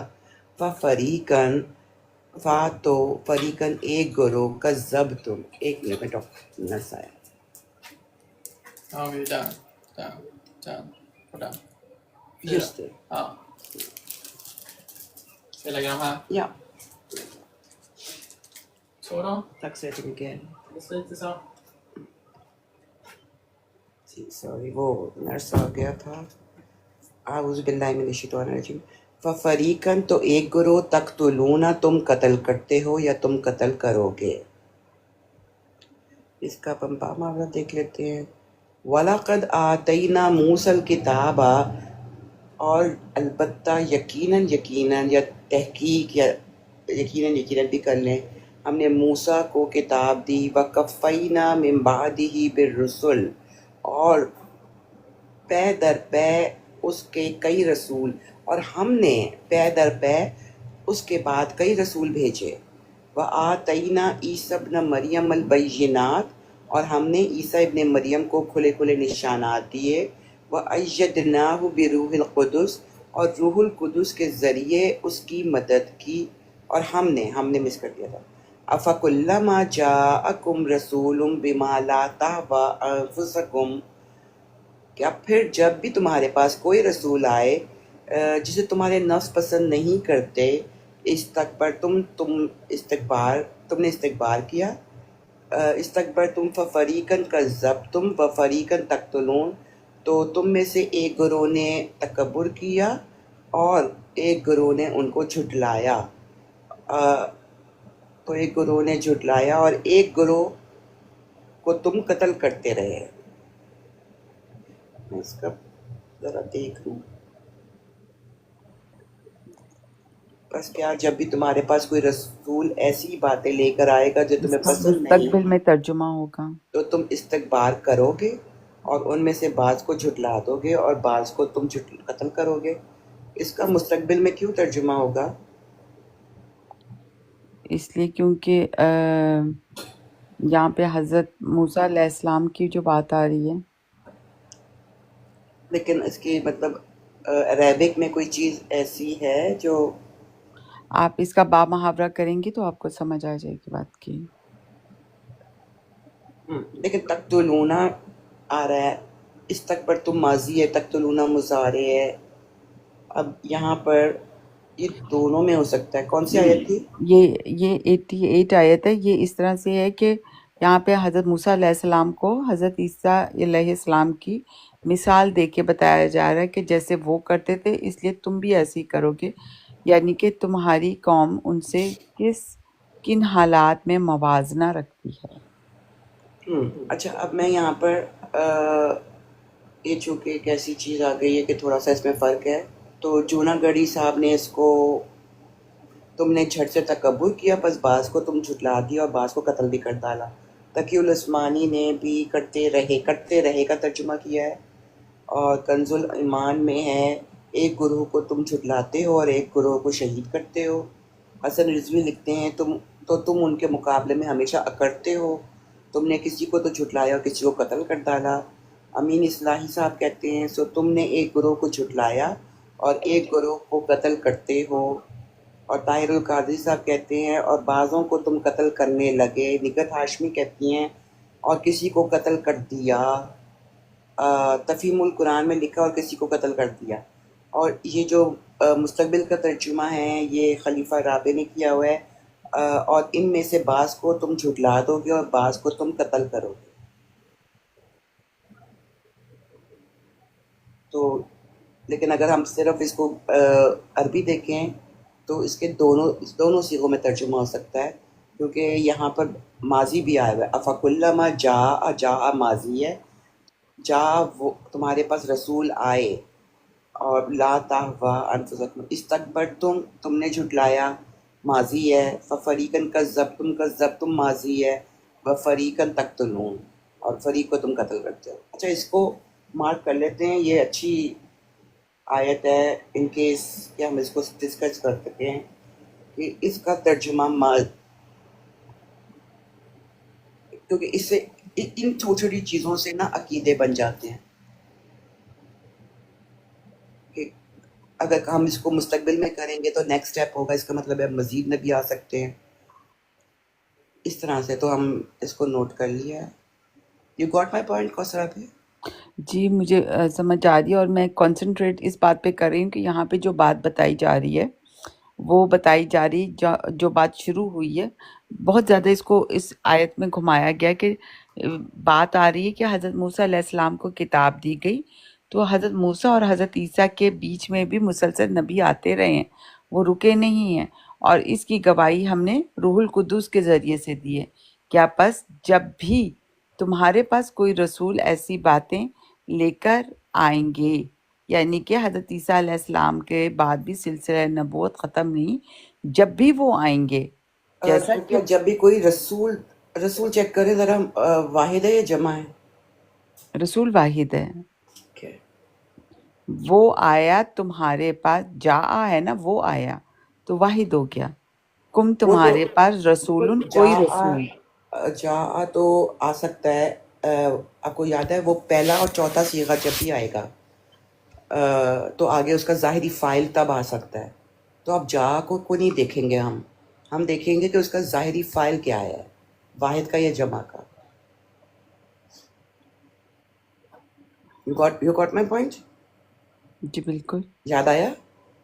فریقن ایک گروہ کذبتم. ایک منٹ میں ڈاکٹر نرس آیا. Just ja, taxating again. Sorry وہ نرس آ گیا تھا. اعوذ باللہ من الشیطان الرجیم. ففریقاً تو ایک گروہ تقتلون تم قتل کرتے ہو یا تم قتل کرو گے. اس کا پمپا معاملہ دیکھ لیتے ہیں. وَلَقَدْ آتَيْنَا مُوسَى الْكِتَابَ، اور البتہ یقیناً یا تحقیق یا یقیناً بھی کر لیں، ہم نے موسیٰ کو کتاب دی. وَقَفَّيْنَا مِن بَعْدِهِ بِالرُّسُلِ، اور پے در پے اس کے کئی رسول، اور ہم نے پے در پے اس کے بعد کئی رسول بھیجے. وَآتَيْنَا عِیسَى ابْنَ مَرْیَمَ الْبَیِّنَاتِ، اور ہم نے عیسیٰ ابن مریم کو کھلے نشانات دیے. وَأَیَّدْنَاهُ بِرُوحِ الْقُدُسِ، اور روح القدس کے ذریعے اس کی مدد کی. اور ہم نے مس کر دیا تھا. أَفَكُلَّمَا جَاءَكُمْ رَسُولٌ بِمَا لَا تَهْوَىٰ أَنفُسُكُمْ، کیا پھر جب بھی تمہارے پاس کوئی رسول آئے جسے تمہارے نفس پسند نہیں کرتے، استکبرتم تم نے استکبار کیا. استکبرتم ففریقاً کذبتم وفریقاً تقتلون، تو تم میں سے ایک گروہ نے تکبر کیا اور ایک گروہ نے ان کو جھٹلایا. تو ایک گروہ نے جھٹلایا اور ایک گروہ کو تم قتل کرتے رہے. میں اس کا ذرا دیکھ لوں. بس کیا جب بھی تمہارے پاس کوئی رسول ایسی باتیں لے کر آئے گا جو اس تمہیں کا پسند مستقبل نہیں میں ترجمہ ہوگا. تو تم استکبار کرو گے اور ان میں سے بعض کو جھٹلا دو گے اور بعض کو تم قتل کرو گے. اس کا مستقبل میں کیوں ترجمہ ہوگا؟ اس لیے کیونکہ یہاں پہ حضرت موسیٰ علیہ السلام کی جو بات آ رہی ہے. لیکن اس کی مطلب عربک میں کوئی چیز ایسی ہے جو آپ اس کا با محاورہ کریں گے تو آپ کو سمجھ آ جائے گی بات کی. لیکن تقتلونا آ رہا ہے، اس تک پر تم ماضی ہے، تقتلونا مضارع ہے. اب یہاں پر یہ دونوں میں ہو سکتا ہے. کون سی آیت تھی؟ یہ 88 آیت ہے. یہ اس طرح سے ہے کہ یہاں پہ حضرت موسیٰ علیہ السلام کو حضرت عیسیٰ علیہ السلام کی مثال دے کے بتایا جا رہا ہے کہ جیسے وہ کرتے تھے اس لیے تم بھی ایسے ہی کرو گے، یعنی کہ تمہاری قوم ان سے کن حالات میں موازنہ رکھتی ہے. اچھا، اب میں یہاں پر یہ چونکہ ایک ایسی چیز آ گئی ہے کہ تھوڑا سا اس میں فرق ہے. تو جونا گڑھی صاحب نے اس کو تم نے جھٹ سے تکبر کیا، بس بعض کو تم جھٹلا دیا اور بعض کو قتل بھی کر ڈالا. تقی العثمانی نے بھی کرتے رہے کا ترجمہ کیا ہے. اور کنز الایمان میں ہے ایک گروہ کو تم جھٹلاتے ہو اور ایک گروہ کو شہید کرتے ہو. حسن رضوی لکھتے ہیں تم ان کے مقابلے میں ہمیشہ اکڑتے ہو. تم نے کسی کو تو جھٹلایا اور کسی کو قتل کر ڈالا. امین اصلاحی صاحب کہتے ہیں تم نے ایک گروہ کو جھٹلایا اور ایک گروہ کو قتل کرتے ہو. اور طاہر القادری صاحب کہتے ہیں اور بعضوں کو تم قتل کرنے لگے. نگت ہاشمی کہتی ہیں اور کسی کو قتل کر دیا. تفہیم القرآن میں لکھا اور کسی کو قتل کر دیا. اور یہ جو مستقبل کا ترجمہ ہے یہ خلیفہ رابع نے کیا ہوا ہے. اور ان میں سے بعض کو تم جھٹلا دو گے اور بعض کو تم قتل کرو گے. تو لیکن اگر ہم صرف اس کو عربی دیکھیں تو اس کے دونوں صیغوں میں ترجمہ ہو سکتا ہے، کیونکہ یہاں پر ماضی بھی آیا ہوا ہے. افکلما جا ماضی ہے، جا وہ تمہارے پاس رسول آئے. اور لا تہوا انفسکم استکبرتم تم نے جھٹلایا ماضی ہے. ففریقن کذبتم ماضی ہے. وفریقن تقتلون اور فریق کو تم قتل کرتے ہو. اچھا، اس کو مارک کر لیتے ہیں. یہ اچھی آیت ہے ان کیس کہ ہم اس کو ڈسکس کر سکیں کہ اس کا ترجمہ کیونکہ اس سے ان چھوٹی چھوٹی چیزوں سے نا عقیدے بن جاتے ہیں کہ اگر ہم اس کو مستقبل میں کریں گے تو نیکسٹ سٹیپ ہوگا، اس کا مطلب ہے مزید نبی آ سکتے ہیں. اس طرح سے تو ہم اس کو نوٹ کر لیا. یو گاٹ مائی پوائنٹ کوثر پہ؟ جی مجھے سمجھ آ رہی ہے، اور میں کنسنٹریٹ اس بات پہ کر رہی ہوں کہ یہاں پہ جو بات بتائی جا رہی ہے وہ بتائی جا رہی جو بات شروع ہوئی ہے بہت زیادہ اس کو اس آیت میں گھمایا گیا کہ بات آ رہی ہے کہ حضرت موسیٰ علیہ السلام کو کتاب دی گئی، تو حضرت موسیٰ اور حضرت عیسیٰ کے بیچ میں بھی مسلسل نبی آتے رہے ہیں، وہ رکے نہیں ہیں، اور اس کی گواہی ہم نے روح القدس کے ذریعے سے دی ہے. کیا پس جب بھی تمہارے پاس کوئی رسول ایسی باتیں لے کر آئیں گے، یعنی کہ حضرت عیسیٰ علیہ السلام کے بعد بھی سلسلہ نبوت ختم نہیں، جب بھی وہ آئیں گے جیسا کہ کیا جب بھی کوئی رسول چیک کرے ذرا، واحد ہے یا جمع ہے؟ رسول واحد ہے. Okay. وہ آیا تمہارے پاس، جا ہے نا، وہ آیا تو واحد ہو گیا. کم وہ تو تمہارے پاس رسول کوئی رسول. جا تو آ سکتا ہے. آپ کو یاد ہے وہ پہلا اور چوتھا صیغہ جب بھی آئے گا تو آگے اس کا ظاہری فائل تب آ سکتا ہے. تو اب جا کو نہیں دیکھیں گے، ہم دیکھیں گے کہ اس کا ظاہری فائل کیا ہے، واحد کا یا جمع کا. You got my point? جی بالکل. یاد آیا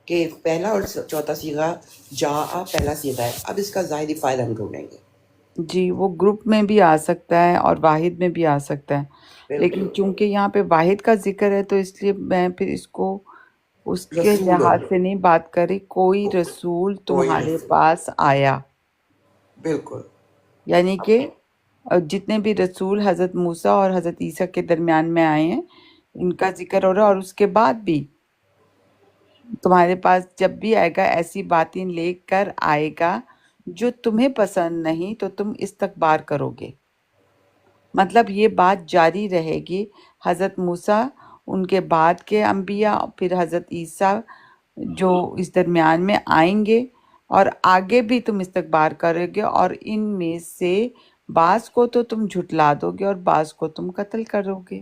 کہ پہلا اور چوتھا صیغہ جا پہلا صیغہ ہے. اب اس کا ظاہری فائل ہم ڈھونڈیں گے. جی وہ گروپ میں بھی آ سکتا ہے اور واحد میں بھی آ سکتا ہے، لیکن چونکہ یہاں پہ واحد کا ذکر ہے تو اس لیے میں پھر اس کو اس کے رسول لحاظ سے نہیں بات کری، کوئی رسول کوئی تمہارے رسول، پاس آیا، بالکل یعنی کہ جتنے بھی رسول حضرت موسیٰ اور حضرت عیسیٰ کے درمیان میں آئے ہیں ان کا ذکر ہو رہا ہے، اور اس کے بعد بھی تمہارے پاس جب بھی آئے گا ایسی باتیں لے کر آئے گا جو تمہیں پسند نہیں تو تم استکبار کرو گے، مطلب یہ بات جاری رہے گی۔ حضرت موسیٰ، ان کے بعد کے انبیاء، پھر حضرت عیسیٰ جو اس درمیان میں آئیں گے، اور آگے بھی تم استکبار کرو گے، اور ان میں سے بعض کو تو تم جھٹلا دو گے اور بعض کو تم قتل کرو گے۔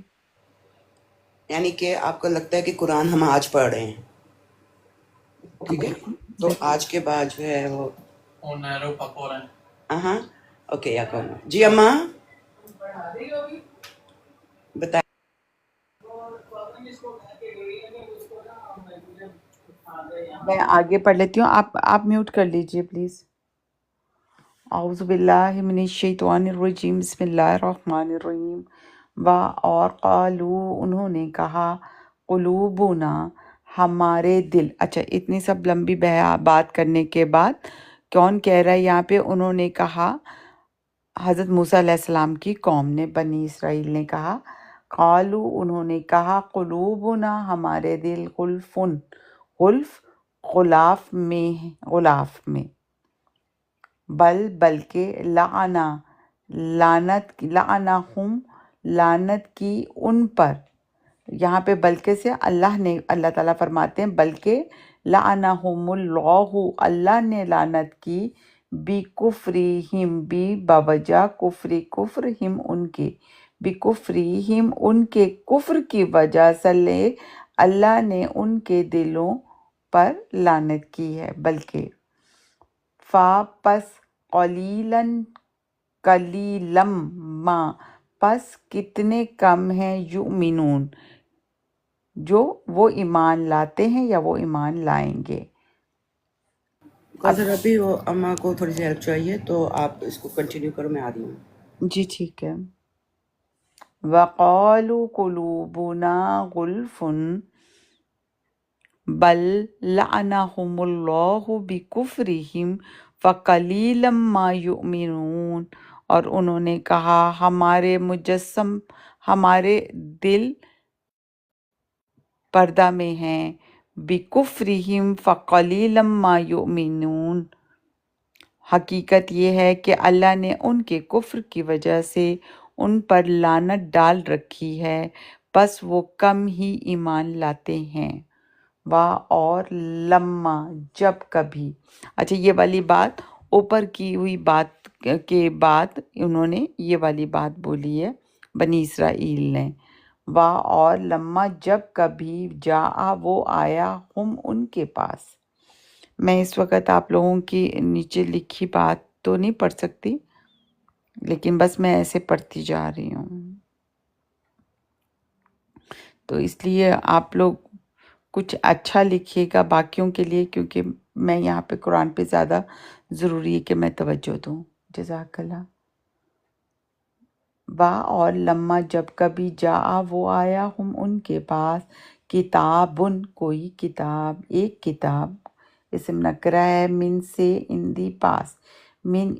یعنی کہ آپ کو لگتا ہے کہ قرآن ہم آج پڑھ رہے ہیں، ٹھیک ہے، تو آج کے بعد جو ہے وہ ہاں اوکے یا کون جی اماں بتائیں۔ میں آگے پڑھ لیتی ہوں، آپ میوٹ کر لیجئے پلیز۔ اعوذ باللہ من الشیطان الرجیم، بسم اللہ الرحمن الرحیم۔ اور قالو، انہوں نے کہا، قلوبنا، ہمارے دل۔ اچھا، اتنی سب لمبی بات کرنے کے بعد کون کہہ رہا ہے یہاں پہ؟ انہوں نے کہا، حضرت موسیٰ علیہ السلام کی قوم نے، بنی اسرائیل نے کہا، قالو، انہوں نے کہا، قلوبنا، ہمارے دل، غلفن، غلف غلاف میں، بلکہ لعنہم، لعنت کی ان پر۔ یہاں پہ بلکہ سے اللہ تعالیٰ فرماتے ہیں بلکہ لعنہم اللہ، اللہ نے لعنت کی، بکفرہم، بوجہ کفرہم، ان کے، بکفرہم، ان کے کفر کی وجہ سے اللہ نے ان کے دلوں پر لعنت کی ہے۔ بلکہ پس قلیلاً ما، پس کتنے کم ہیں، یؤمنون، جو وہ ایمان لاتے ہیں یا وہ ایمان لائیں گے۔ ذرا بھی وہ اماں کو تھوڑی سی ہیلپ چاہیے تو آپ اس کو کنٹینیو کرو، میں آ رہی ہوں۔ جی ٹھیک ہے۔ وَقَالُوا قُلُوبُنَا غُلْفٌ بل لعنہم اللہ بکفرہم فقلیلا ما یؤمنون، اور انہوں نے کہا، ہمارے دل پردہ میں ہیں، بکفرہم فقلیلا ما یؤمنون، حقیقت یہ ہے کہ اللہ نے ان کے کفر کی وجہ سے ان پر لعنت ڈال رکھی ہے، بس وہ کم ہی ایمان لاتے ہیں۔ اور لما، جب کبھی۔ اچھا، یہ والی بات اوپر کی ہوئی بات کے بعد انہوں نے یہ والی بات بولی ہے بنی اسرائیل نے۔ اور لما، جب کبھی، جا وہ آیا، ہم ان کے پاس۔ میں اس وقت آپ لوگوں کی نیچے لکھی بات تو نہیں پڑھ سکتی، لیکن بس میں ایسے پڑھتی جا رہی ہوں، تو اس لیے آپ لوگ کچھ اچھا لکھیے گا باقیوں کے لیے، کیونکہ میں یہاں پہ قرآن پہ زیادہ ضروری ہے کہ میں توجہ دوں۔ جزاک اللہ۔ اور لما، جب کبھی، جا وہ آیا، ہم ان کے پاس، کتابن، کوئی کتاب، ایک کتاب، اسم نکرہ ہے، من سے، اندی، پاس، من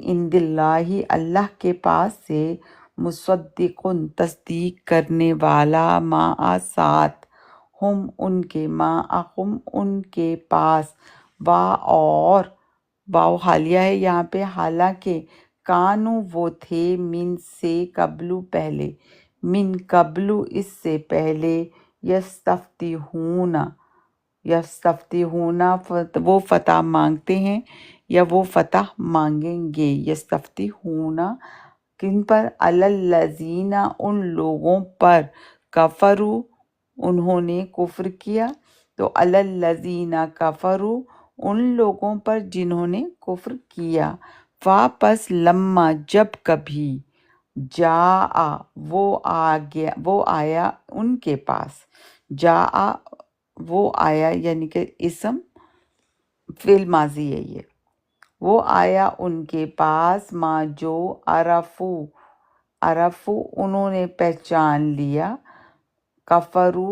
عند اللہ، اللہ کے پاس سے، مصدقن، تصدیق کرنے والا، ما، ساتھ، ہم ان کے، ہم ان کے پاس، اور واو حالیہ ہے یہاں پہ، حالانکہ، کانو، وہ تھے، من سے، قبلو، پہلے، من قبلو، اس سے پہلے، یستفتحون، وہ فتح مانگتے ہیں یا وہ فتح مانگیں گے، یستفتحون، کن پر، علی الذین، ان لوگوں پر، کفروا، انہوں نے کفر کیا، تو علی الذین کفروا، ان لوگوں پر جنہوں نے کفر کیا، پس لما، جب کبھی، جا وہ آیا ان کے پاس، جا وہ آیا، یعنی کہ اسم فعل ماضی ہے یہ، وہ آیا ان کے پاس، ما، جو، عرفو، انہوں نے پہچان لیا، کفرو،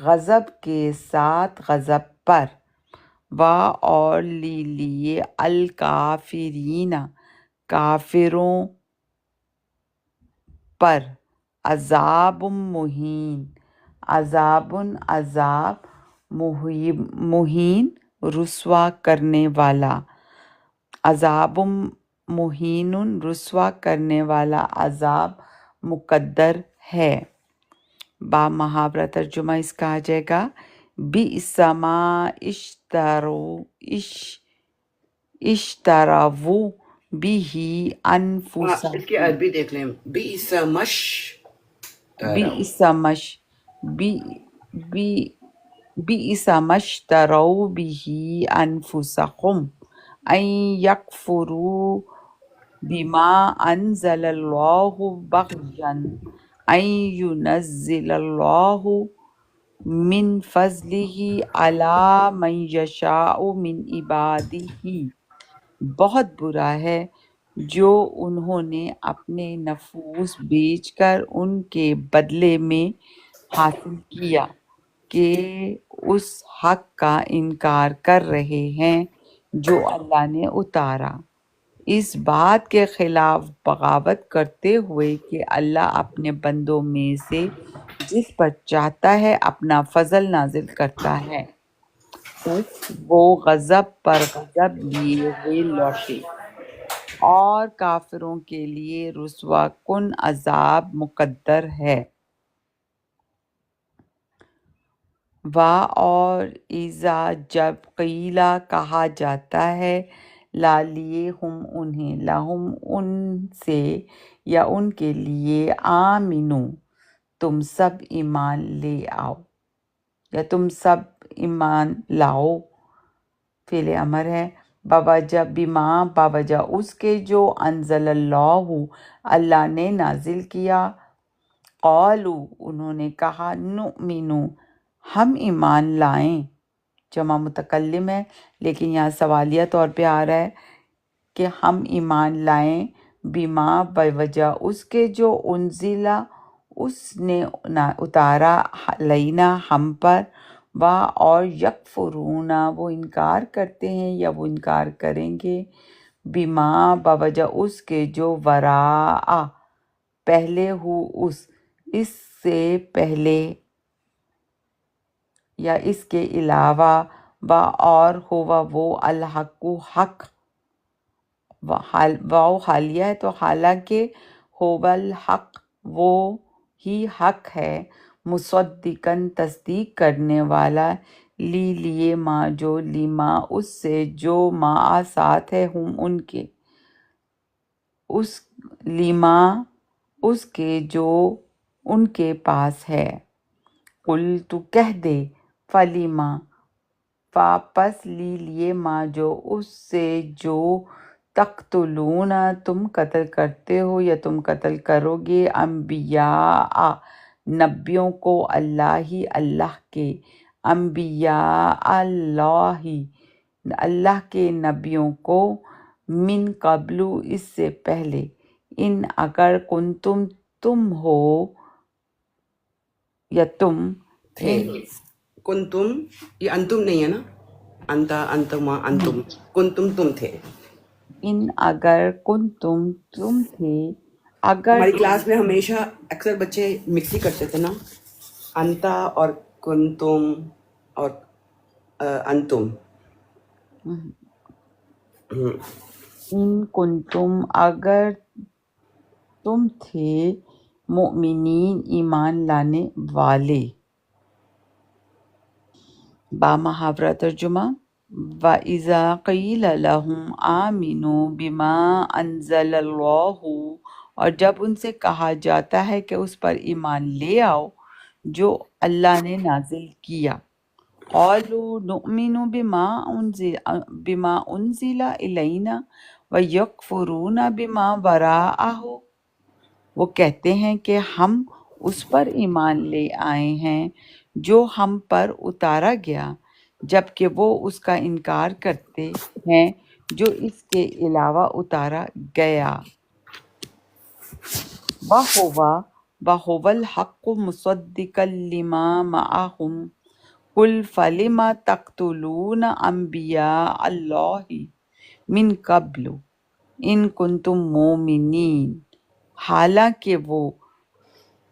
غضب کے ساتھ غضب پر، اور لیے الکافرین کافروں پر، عذاب مہین، عذاب مہین رسوا کرنے والا، عذاب مہین رسوا کرنے والا عذاب مقدر ہے۔ با محاورہ ترجمہ اس کا آ جائے گا، بئس ما اشتروا بہ انفسہم، اس کی عربی دیکھ لیں، بئس مش بئس مش بئس ما اشتروا بہ انفسہم ان یکفروا بما انزل اللہ بغیا ان ینزل اللہ من فضلہ علی من یشاء من عبادہ، بہت برا ہے جو انہوں نے اپنے نفوس بیچ کر ان کے بدلے میں حاصل کیا کہ اس حق کا انکار کر رہے ہیں جو اللہ نے اتارا، اس بات کے خلاف بغاوت کرتے ہوئے کہ اللہ اپنے بندوں میں سے جس پر چاہتا ہے اپنا فضل نازل کرتا ہے۔ پس وہ غضب پر غضب لیے ہوئے لوٹے، اور کافروں کے لیے رسوا کن عذاب مقدر ہے۔ اور اذا جب قیلا کہا جاتا ہے، لا لیے ہم انہیں، لہم ان سے یا ان کے لیے، آمنو تم سب ایمان لے آؤ یا تم سب ایمان لاؤ، فعل امر ہے، باوجہ بما باوجہ اس کے جو انزل اللہ نے نازل کیا، قالو انہوں نے کہا، نؤمنو ہم ایمان لائیں، جمع متکلم ہے لیکن یہاں سوالیہ طور پہ آ رہا ہے کہ ہم ایمان لائیں، بما بوجہ اس کے جو انزلہ اس نے اتارا، لینا ہم پر، اور یکفرون وہ انکار کرتے ہیں یا وہ انکار کریں گے، بما بوجہ اس کے جو وراء پہلے ہو اس سے پہلے یا اس کے علاوہ، اور ہوا وہ الحق حق، واو حالیہ ہے تو حالانکہ ہوا الحق وہ ہی حق ہے، مصدقاً تصدیق کرنے والا، لیے ما جو لما اس سے جو ما ساتھ ہے، ہم ان کے، اس لما اس کے جو ان کے پاس ہے، قل تو کہہ دے، فلیما واپس لیے ما جو اس سے جو تقتلون تم قتل کرتے ہو یا تم قتل کرو گے، انبیاء نبیوں کو، اللہ کے، انبیاء اللہ کے نبیوں کو، من قبل اس سے پہلے، ان اگر کنتم تم ہو یا تم، تھے، کنتم یہ انتم نہیں ہے نا، انتا انتما انتم، کنتم تم تھے۔ ان اگر کنتم تم تھے، اگر ہماری کلاس میں ہمیشہ اکثر بچے مکس ہی کرتے تھے نا، انتا اور کنتم اور انتم۔ ان کنتم اگر تم تھے، مؤمنین ایمان لانے والے، با محاورہ ترجمہ، وَإِذَا قِيلَ لَهُمْ آمِنُوا بِمَا أَنزَلَ اللَّهُ اور جب ان سے کہا جاتا ہے کہ اس پر ایمان لے آؤ جو اللہ نے نازل کیا، قالوا نؤمن بما انزل الینا ویکفرون بما وراءہ، وہ کہتے ہیں کہ ہم اس پر ایمان لے آئے ہیں جو ہم پر اتارا گیا، جبکہ وہ اس کا انکار کرتے ہیں جو اس کے علاوہ اتارا گیا، وَهُوَ وَهُوَ الْحَقُّ مُصَدِّقًا لِمَا مَعَهُمْ قُلْ فَلِمَ تَقْتُلُونَ أَنْبِيَاءَ اللَّهِ مِنْ قَبْلُ إِن كُنْتُم مُؤْمِنِينَ، حالانکہ وہ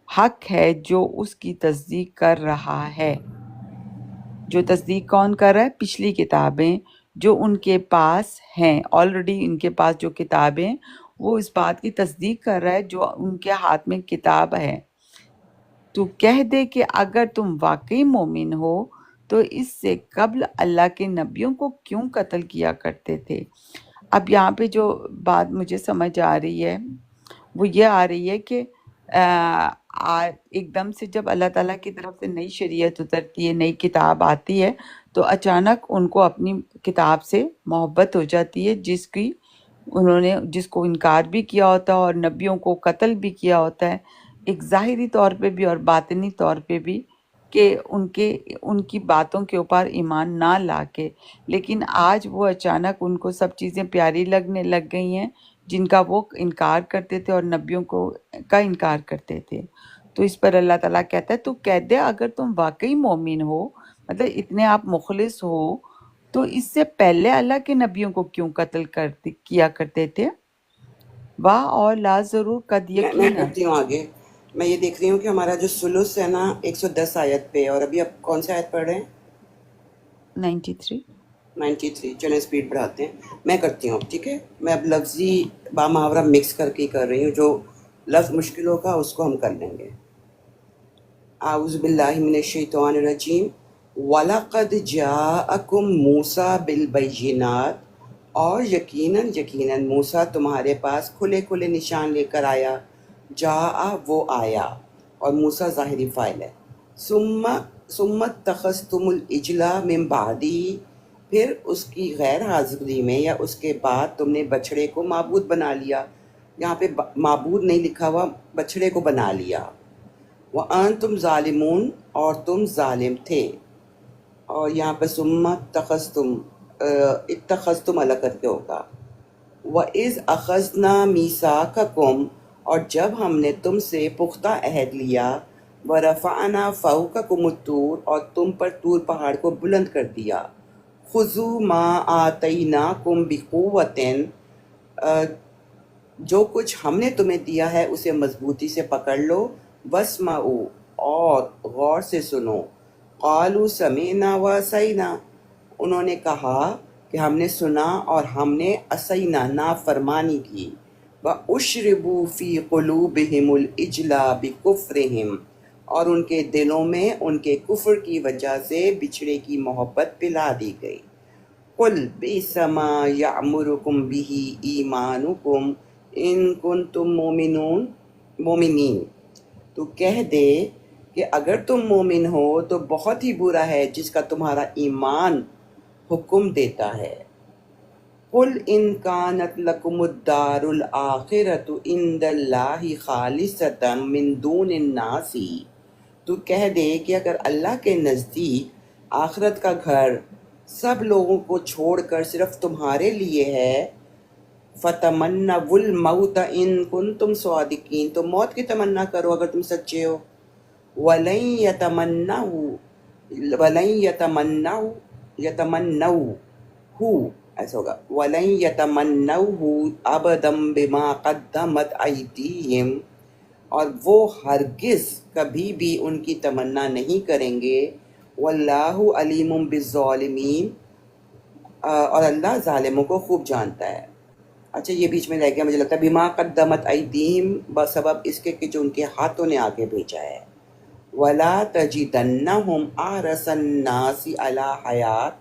حق ہے جو اس کی تصدیق کر رہا ہے۔ جو تصدیق کون کر رہا ہے؟ پچھلی کتابیں جو ان کے پاس ہیں، آلریڈی ان کے پاس جو کتابیں، وہ اس بات کی تصدیق کر رہا ہے جو ان کے ہاتھ میں کتاب ہے۔ تو کہہ دے کہ اگر تم واقعی مومن ہو تو اس سے قبل اللہ کے نبیوں کو کیوں قتل کیا کرتے تھے۔ اب یہاں پہ جو بات مجھے سمجھ آ رہی ہے وہ یہ آ رہی ہے کہ ایک دم سے جب اللہ تعالیٰ کی طرف سے نئی شریعت اترتی ہے، نئی کتاب آتی ہے، تو اچانک ان کو اپنی کتاب سے محبت ہو جاتی ہے جس کو انکار بھی کیا ہوتا ہے اور نبیوں کو قتل بھی کیا ہوتا ہے، ایک ظاہری طور پہ بھی اور باطنی طور پہ بھی، کہ ان کی باتوں کے اوپر ایمان نہ لا کے، لیکن آج وہ اچانک ان کو سب چیزیں پیاری لگنے لگ گئی ہیں جن کا وہ انکار کرتے تھے اور نبیوں کا انکار کرتے تھے۔ تو اس پر اللہ تعالیٰ کہتا ہے تو کہہ دے اگر تم واقعی مومن ہو، مطلب اتنے آپ مخلص ہو، تو اس سے پہلے اللہ کے نبیوں کو کیوں قتل کیا کرتے تھے؟ واہ اور لا ضرور قد میں یقیناً کرتی ہوں آگے۔ میں یہ دیکھ رہی ہوں کہ ہمارا جو سلس ہے نا 110 آیت پہ، اور ابھی آپ کون سے آیت پڑھ رہے ہیں؟ 93۔ 93۔ چلیں اسپیڈ بڑھاتے ہیں، میں کرتی ہوں اب، ٹھیک ہے؟ میں اب لفظی بامحاورہ مکس کر کے کر رہی ہوں، جو لفظ مشکل ہوگا اس کو ہم کر لیں گے۔ اعوذ باللہ من الشیطان الرجیم۔ وَلَقَدْ جَاءَكُمْ مُوسَىٰ بِالْبَيِّنَاتِ، اور یقیناً موسیٰ تمہارے پاس کھلے کھلے نشان لے کر آیا۔ جاء وہ آیا، اور موسیٰ ظاہری فاعل ہے۔ ثم اتخذتم العجل من بعدی، پھر اس کی غیر حاضری میں یا اس کے بعد تم نے بچھڑے کو معبود بنا لیا۔ یہاں پہ معبود نہیں لکھا ہوا، بچھڑے کو بنا لیا۔ وَأَنْتُمْ ظَالِمُونَ، اور تم ظالم تھے۔ اور یہاں پہ ثم اتخذتم الگ کر کے ہوگا۔ وَإِذْ أَخَذْنَا مِيثَاقَكُمْ، اور جب ہم نے تم سے پختہ عہد لیا۔ وَرَفَعْنَا فَوْقَكُمُ الطُّورَ، اور تم پر طور پہاڑ کو بلند کر دیا۔ خُذُوا مَا آتَيْنَاكُمْ بِقُوَّةٍ، جو کچھ ہم نے تمہیں دیا ہے اسے مضبوطی سے پکڑ لو۔ وَاسْمَعُوا، اور غور سے سنو۔ قَالُوا سَمِعْنَا وَعَصَيْنَا، انہوں نے کہا کہ ہم نے سنا اور ہم نے عصینا نافرمانی کی۔ وَأُشْرِبُوا فِي قُلُوبِهِمُ الْعِجْلَ بِكُفْرِهِمْ، اور ان کے دلوں میں ان کے کفر کی وجہ سے بچھڑے کی محبت پلا دی گئی۔ قُلْ بِئْسَ مَا يَأْمُرُكُمْ بِهِ إِيمَانُكُمْ إِن كُنتُم مُؤْمِنِينَ، تو کہہ دے کہ اگر تم مومن ہو تو بہت ہی برا ہے جس کا تمہارا ایمان حکم دیتا ہے۔ قُلْ إِن كَانَتْ لَكُمُ الدَّارُ الْآخِرَةُ عِندَ اللَّهِ خَالِصَةً مِّن دُونِ النَّاسِ، تو کہہ دے کہ اگر اللہ کے نزدیک آخرت کا گھر سب لوگوں کو چھوڑ کر صرف تمہارے لیے ہے، فَتَمَنَّوُا الْمَوْتَ إِن كُنتُمْ صَادِقِينَ، تو موت کی تمنا کرو اگر تم سچے ہو۔ وَلَن يَتَمَنَّوْهُ، ایسا ہوگا، وَلَن يَتَمَنَّوْهُ أَبَدًا بِمَا قَدَّمَتْ أَيْدِيهِمْ، اور وہ ہرگز کبھی بھی ان کی تمنا نہیں کریں گے۔ وَاللَّهُ عَلِيمٌ بِالظَّالِمِينَ، اور اللہ ظالموں کو خوب جانتا ہے۔ اچھا یہ بیچ میں رہ گیا، مجھے لگتا ہے بما قدمت ایدیہم، بسبب اس کے کہ جو ان کے ہاتھوں نے آگے بھیجا ہے۔ ولا تجدنہم احرص الناس علی حیات،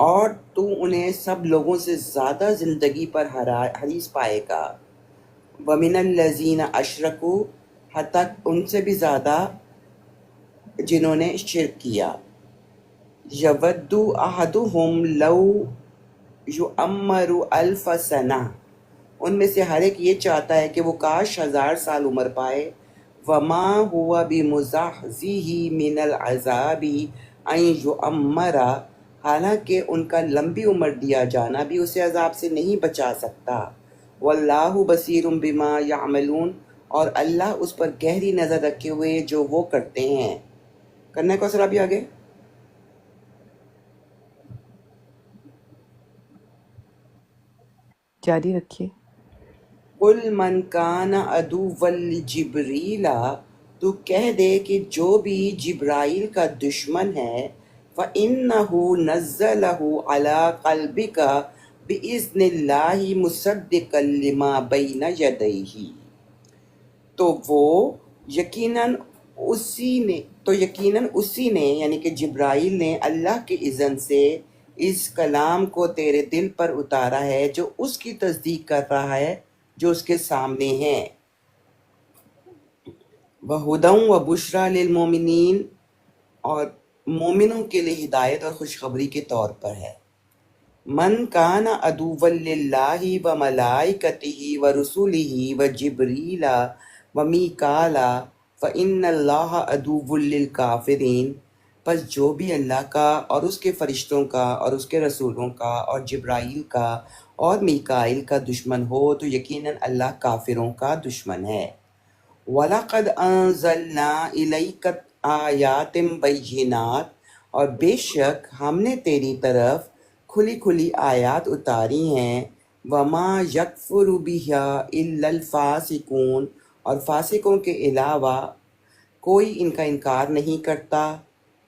اور تو انہیں سب لوگوں سے زیادہ زندگی پر حریص پائے گا۔ ومن الذین اشرکوا، حتیٰ ان سے بھی زیادہ جنہوں نے شرک کیا۔ یود احدہم لو یعمر الف سنہ، ان میں سے ہر ایک یہ چاہتا ہے کہ وہ کاش 1000 سال عمر پائے۔ وما ہوا بمزحزحہ من العذاب ان یعمر، حالانکہ ان کا لمبی عمر دیا جانا بھی اسے عذاب سے نہیں بچا سکتا۔ واللہ بصیر بما یعملون، اور اللہ اس پر گہری نظر رکھے ہوئے جو وہ کرتے ہیں. کرنا ہے کوثر ابھی آگے؟ جاری رکھیے. قل من کان عدوا لجبریل، تو کہہ دے کہ جو بھی جبرائیل کا دشمن ہے، فَإِنَّهُ نَزَّلَهُ عَلَىٰ قَلْبِكَ بِإِذْنِ اللَّهِ مُصَدِّقًا لِمَا بَيْنَ يَدَيْهِ، یقیناً اسی نے یعنی کہ جبرائیل نے اللہ کے اذن سے اس کلام کو تیرے دل پر اتارا ہے جو اس کی تصدیق کر رہا ہے جو اس کے سامنے ہیں. وَهُدًى وَبُشْرَىٰ لِلْمُؤْمِنِينَ، اور مومنوں کے لیے ہدایت اور خوشخبری کے طور پر ہے. من کان عدوا للہ وملائکتہ ورسلہ وجبریل ومیکال فإن اللہ عدو للکافرین، پس جو بھی اللہ کا اور اس کے فرشتوں کا اور اس کے رسولوں کا اور جبرائیل کا اور میکائیل کا دشمن ہو تو یقیناً اللہ کافروں کا دشمن ہے. وَلَقَدْ أَنزَلْنَا إِلَيْكَ آیَاتٍ بَيِّنَاتٍ، اور بے شک ہم نے تیری طرف کھلی کھلی آیات اتاری ہیں. وَمَا يَكْفُرُ بِهَا إِلَّا الْفَاسِقُونَ، اور فاسقوں کے علاوہ کوئی ان کا انکار نہیں کرتا.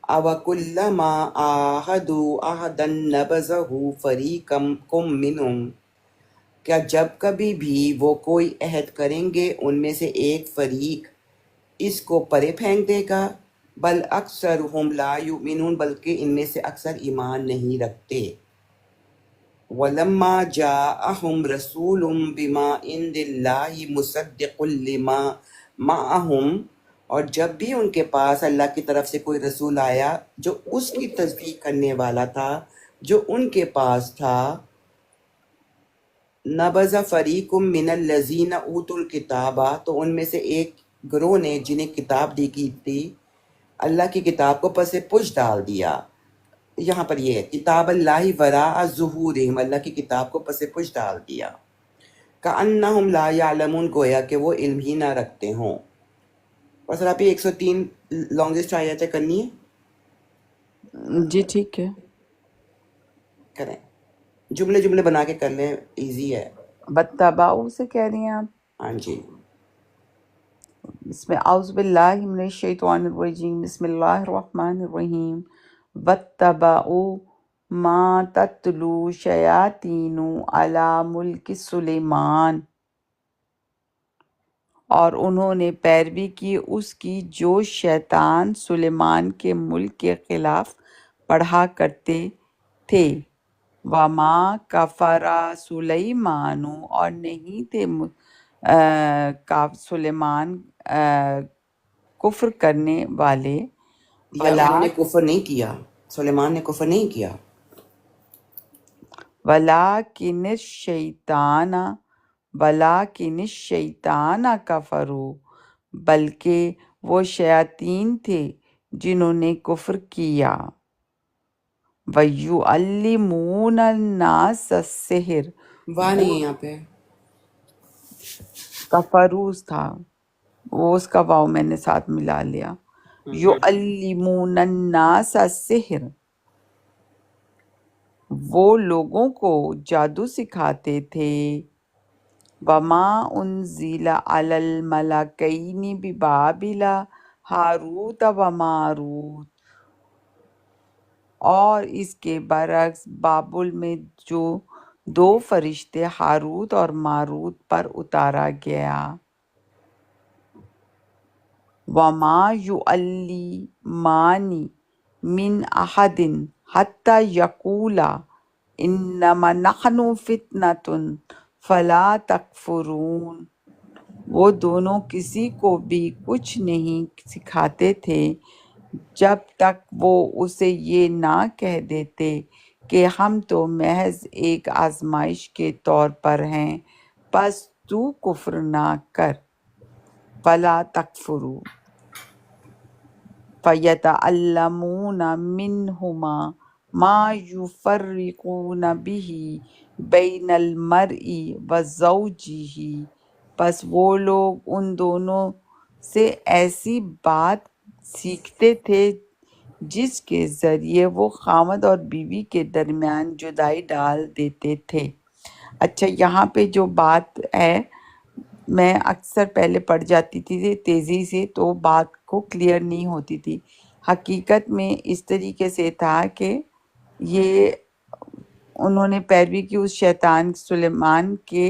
أَوَكُلَّمَا عَاهَدُوا عَهْدًا نَبَذَهُ فَرِيقٌ مِّنْهُمْ، کیا جب کبھی بھی وہ کوئی عہد کریں گے ان میں سے ایک فریق اس کو پرے پھینک دے گا. بل اکثرهم لا یؤمنون، بلکہ ان میں سے اکثر ایمان نہیں رکھتے. وَلَمَّا جَاءَهُمْ رَسُولٌ بِمَا عِندِ اللَّهِ مُصَدِّقٌ لِمَا مَعَهُمْ، اور جب بھی ان کے پاس اللہ کی طرف سے کوئی رسول آیا جو اس کی تصدیق کرنے والا تھا جو ان کے پاس تھا، نبذ فریق من الذین اوتوا الکتاب، تو ان میں سے ایک گروہ نے جنہیں کتاب دی کی تھی اللہ کی کتاب کو پس پش ڈال دیا. یہاں پر یہ ہے کتاب اللہ وراء ظہورہم، اللہ کی کتاب کو پس پش ڈال دیا. کأنہم لا یعلمون، گویا کہ وہ علم ہی نہ رکھتے ہوں. اور سر آپ یہ 103 لانگسٹ آیتیں کرنی ہے، جی ٹھیک ہے. کریں، جملے جملے بنا کے کر لیں، ایزی ہے. بتباؤ سے کہہ رہی ہیں آپ؟ ہاں جی. بسم اعوذ باللہ من الشیطان الرجیم، بسم اللہ الرحمن الرحیم. واتبعوا ما تتلو شیاطین علی ملک سلیمان، اور انہوں نے پیروی کی اس کی جو شیطان سلیمان کے ملک کے خلاف پڑھا کرتے تھے. وما کفر سلیمان، اور نہیں تھے سلیمان کفر کرنے والے. یا انہوں نے کفر نہیں کیا، سلیمان نے کفر نہیں کیا. ولیکن الشیطان کفروا، بلکہ وہ شیاطین تھے جنہوں نے کفر کیا. وَيُعَلِّمُونَ النَّاسَ السِّحْرَ، واہ نہیں ہے یہاں پہ. کفروز تھا وہ، اس کا واو میں نے ساتھ ملا لیا. یعلمون الناس السحر، وہ لوگوں کو جادو سکھاتے تھے. وما انزل علی الملکین ببابل ہاروت و ماروت، اور اس کے برعکس بابل میں جو دو فرشتے ہاروت اور ماروت پر اتارا گیا. وَمَا يُعَلِّمَانِ مِنْ أَحَدٍ حَتَّى يَقُولَا إِنَّمَا نَحْنُ فِتْنَةٌ فَلَا تَكْفُرُونَ، وہ دونوں کسی کو بھی کچھ نہیں سکھاتے تھے جب تک وہ اسے یہ نہ کہہ دیتے کہ ہم تو محض ایک آزمائش کے طور پر ہیں، پس تو کفر نہ کر. فَلَا تَكْفُرُوا فَيَتَعَلَّمُونَ مِنْهُمَا مَا يُفَرِّقُونَ بِهِ بَيْنَ الْمَرْءِ وَزَوْجِهِ پس وہ لوگ ان دونوں سے ایسی بات سیکھتے تھے جس کے ذریعے وہ خامد اور بیوی کے درمیان جدائی ڈال دیتے تھے۔ اچھا، یہاں پہ جو بات ہے، میں اکثر پہلے پڑھ جاتی تھی تیزی سے تو بات کو کلیئر نہیں ہوتی تھی۔ حقیقت میں اس طریقے سے تھا کہ یہ انہوں نے پیروی کی اس شیطان سلیمان کے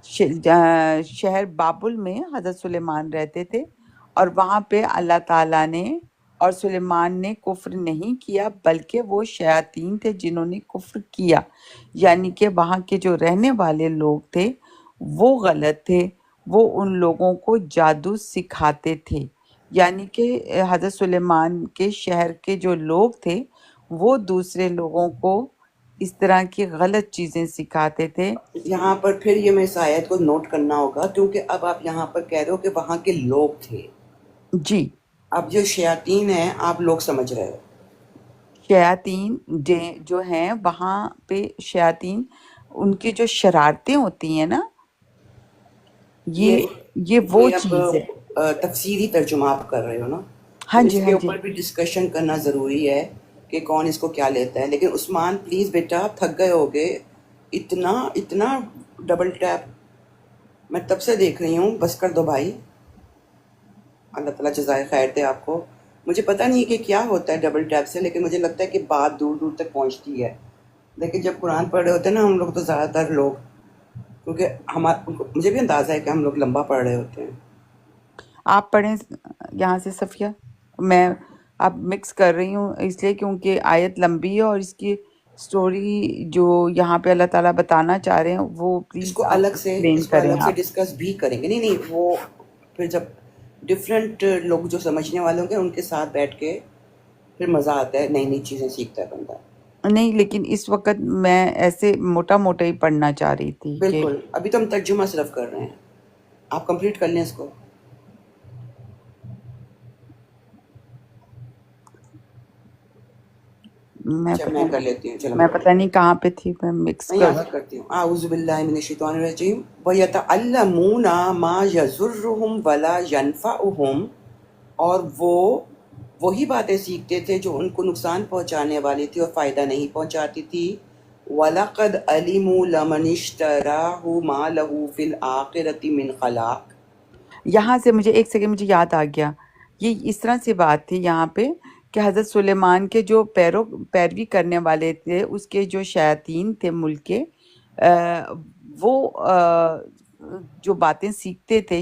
شہر بابل میں حضرت سلیمان رہتے تھے، اور وہاں پہ اللہ تعالیٰ نے اور سلیمان نے کفر نہیں کیا، بلکہ وہ شیاطین تھے جنہوں نے کفر کیا، یعنی کہ وہاں کے جو رہنے والے لوگ تھے وہ غلط تھے، وہ ان لوگوں کو جادو سکھاتے تھے، یعنی کہ حضرت سلیمان کے شہر کے جو لوگ تھے وہ دوسرے لوگوں کو اس طرح کی غلط چیزیں سکھاتے تھے۔ یہاں پر پھر یہ میں اس آیت کو نوٹ کرنا ہوگا، کیونکہ اب آپ یہاں پر کہہ رہے ہو کہ وہاں کے لوگ تھے، جی، اب جو شیاطین ہیں آپ لوگ سمجھ رہے ہو۔ شیاطین جو ہیں وہاں پہ شیاطین ان کی جو شرارتیں ہوتی ہیں نا، یہ وہ اب چیز ہے۔ تفسیری ترجمہ آپ کر رہے ہو نا، ہاں تو جی، اس ہاں کے جی، اوپر بھی ڈسکشن کرنا ضروری ہے کہ کون اس کو کیا لیتا ہے۔ لیکن عثمان پلیز بیٹا، تھک گئے ہوگے، اتنا ڈبل ٹیپ میں تب سے دیکھ رہی ہوں، بس کر دو بھائی، اللہ تعالیٰ جزائے خیر دے آپ کو۔ مجھے پتہ نہیں کہ کیا ہوتا ہے ڈبل ٹیپ سے، لیکن مجھے لگتا ہے کہ بات دور دور تک پہنچتی ہے۔ لیکن جب قرآن پڑھ رہے ہوتے ہیں نا ہم لوگ، تو زیادہ تر لوگ، کیونکہ مجھے بھی اندازہ ہے کہ ہم لوگ لمبا پڑھ رہے ہوتے ہیں۔ آپ پڑھیں یہاں سے صفیہ، میں اب مکس کر رہی ہوں اس لیے کیونکہ آیت لمبی ہے اور اس کی سٹوری جو یہاں پہ اللہ تعالیٰ بتانا چاہ رہے ہیں وہ اس پلیز کو آپ الگ ایکسپلین کریں سے آپ۔ ڈسکس بھی کریں گے۔ نہیں وہ پھر جب ڈفرینٹ لوگ جو سمجھنے والے ہوں گے ان کے ساتھ بیٹھ کے پھر مزہ آتا ہے، نئی نئی چیزیں سیکھتا ہے بندہ۔ نہیں، لیکن اس وقت میں ایسے موٹا موٹا ہی پڑھنا چاہ رہی تھی کہ بالکل، ابھی تو ہم ترجمہ صرف کر رہے ہیں، آپ کمپلیٹ کر لیں اس کو۔ میں کر لیتی ہوں، چلو میں پتہ نہیں کہاں پہ تھی، میں مکس میں کر یہاں سے کرتی ہوں۔ اعوذ باللہ من الشیطان الرجیم وَيَتَعَلَّمُونَ مَا يَضُرُّهُمْ وَلَا يَنفَعُهُمْ، اور وہی باتیں سیکھتے تھے جو ان کو نقصان پہنچانے والی تھی اور فائدہ نہیں پہنچاتی تھی۔ وَلَقَدْ عَلِمُوا لَمَنِ اشْتَرَاهُ مَا لَهُ فِي الْآخِرَةِ مِنْ خَلَاقٍ۔ یہاں سے مجھے ایک سیکنڈ، مجھے یاد آ گیا، یہ اس طرح سے بات تھی یہاں پہ کہ حضرت سلیمان کے جو پیروی کرنے والے تھے، اس کے جو شیاطین تھے ملک کے، وہ جو باتیں سیکھتے تھے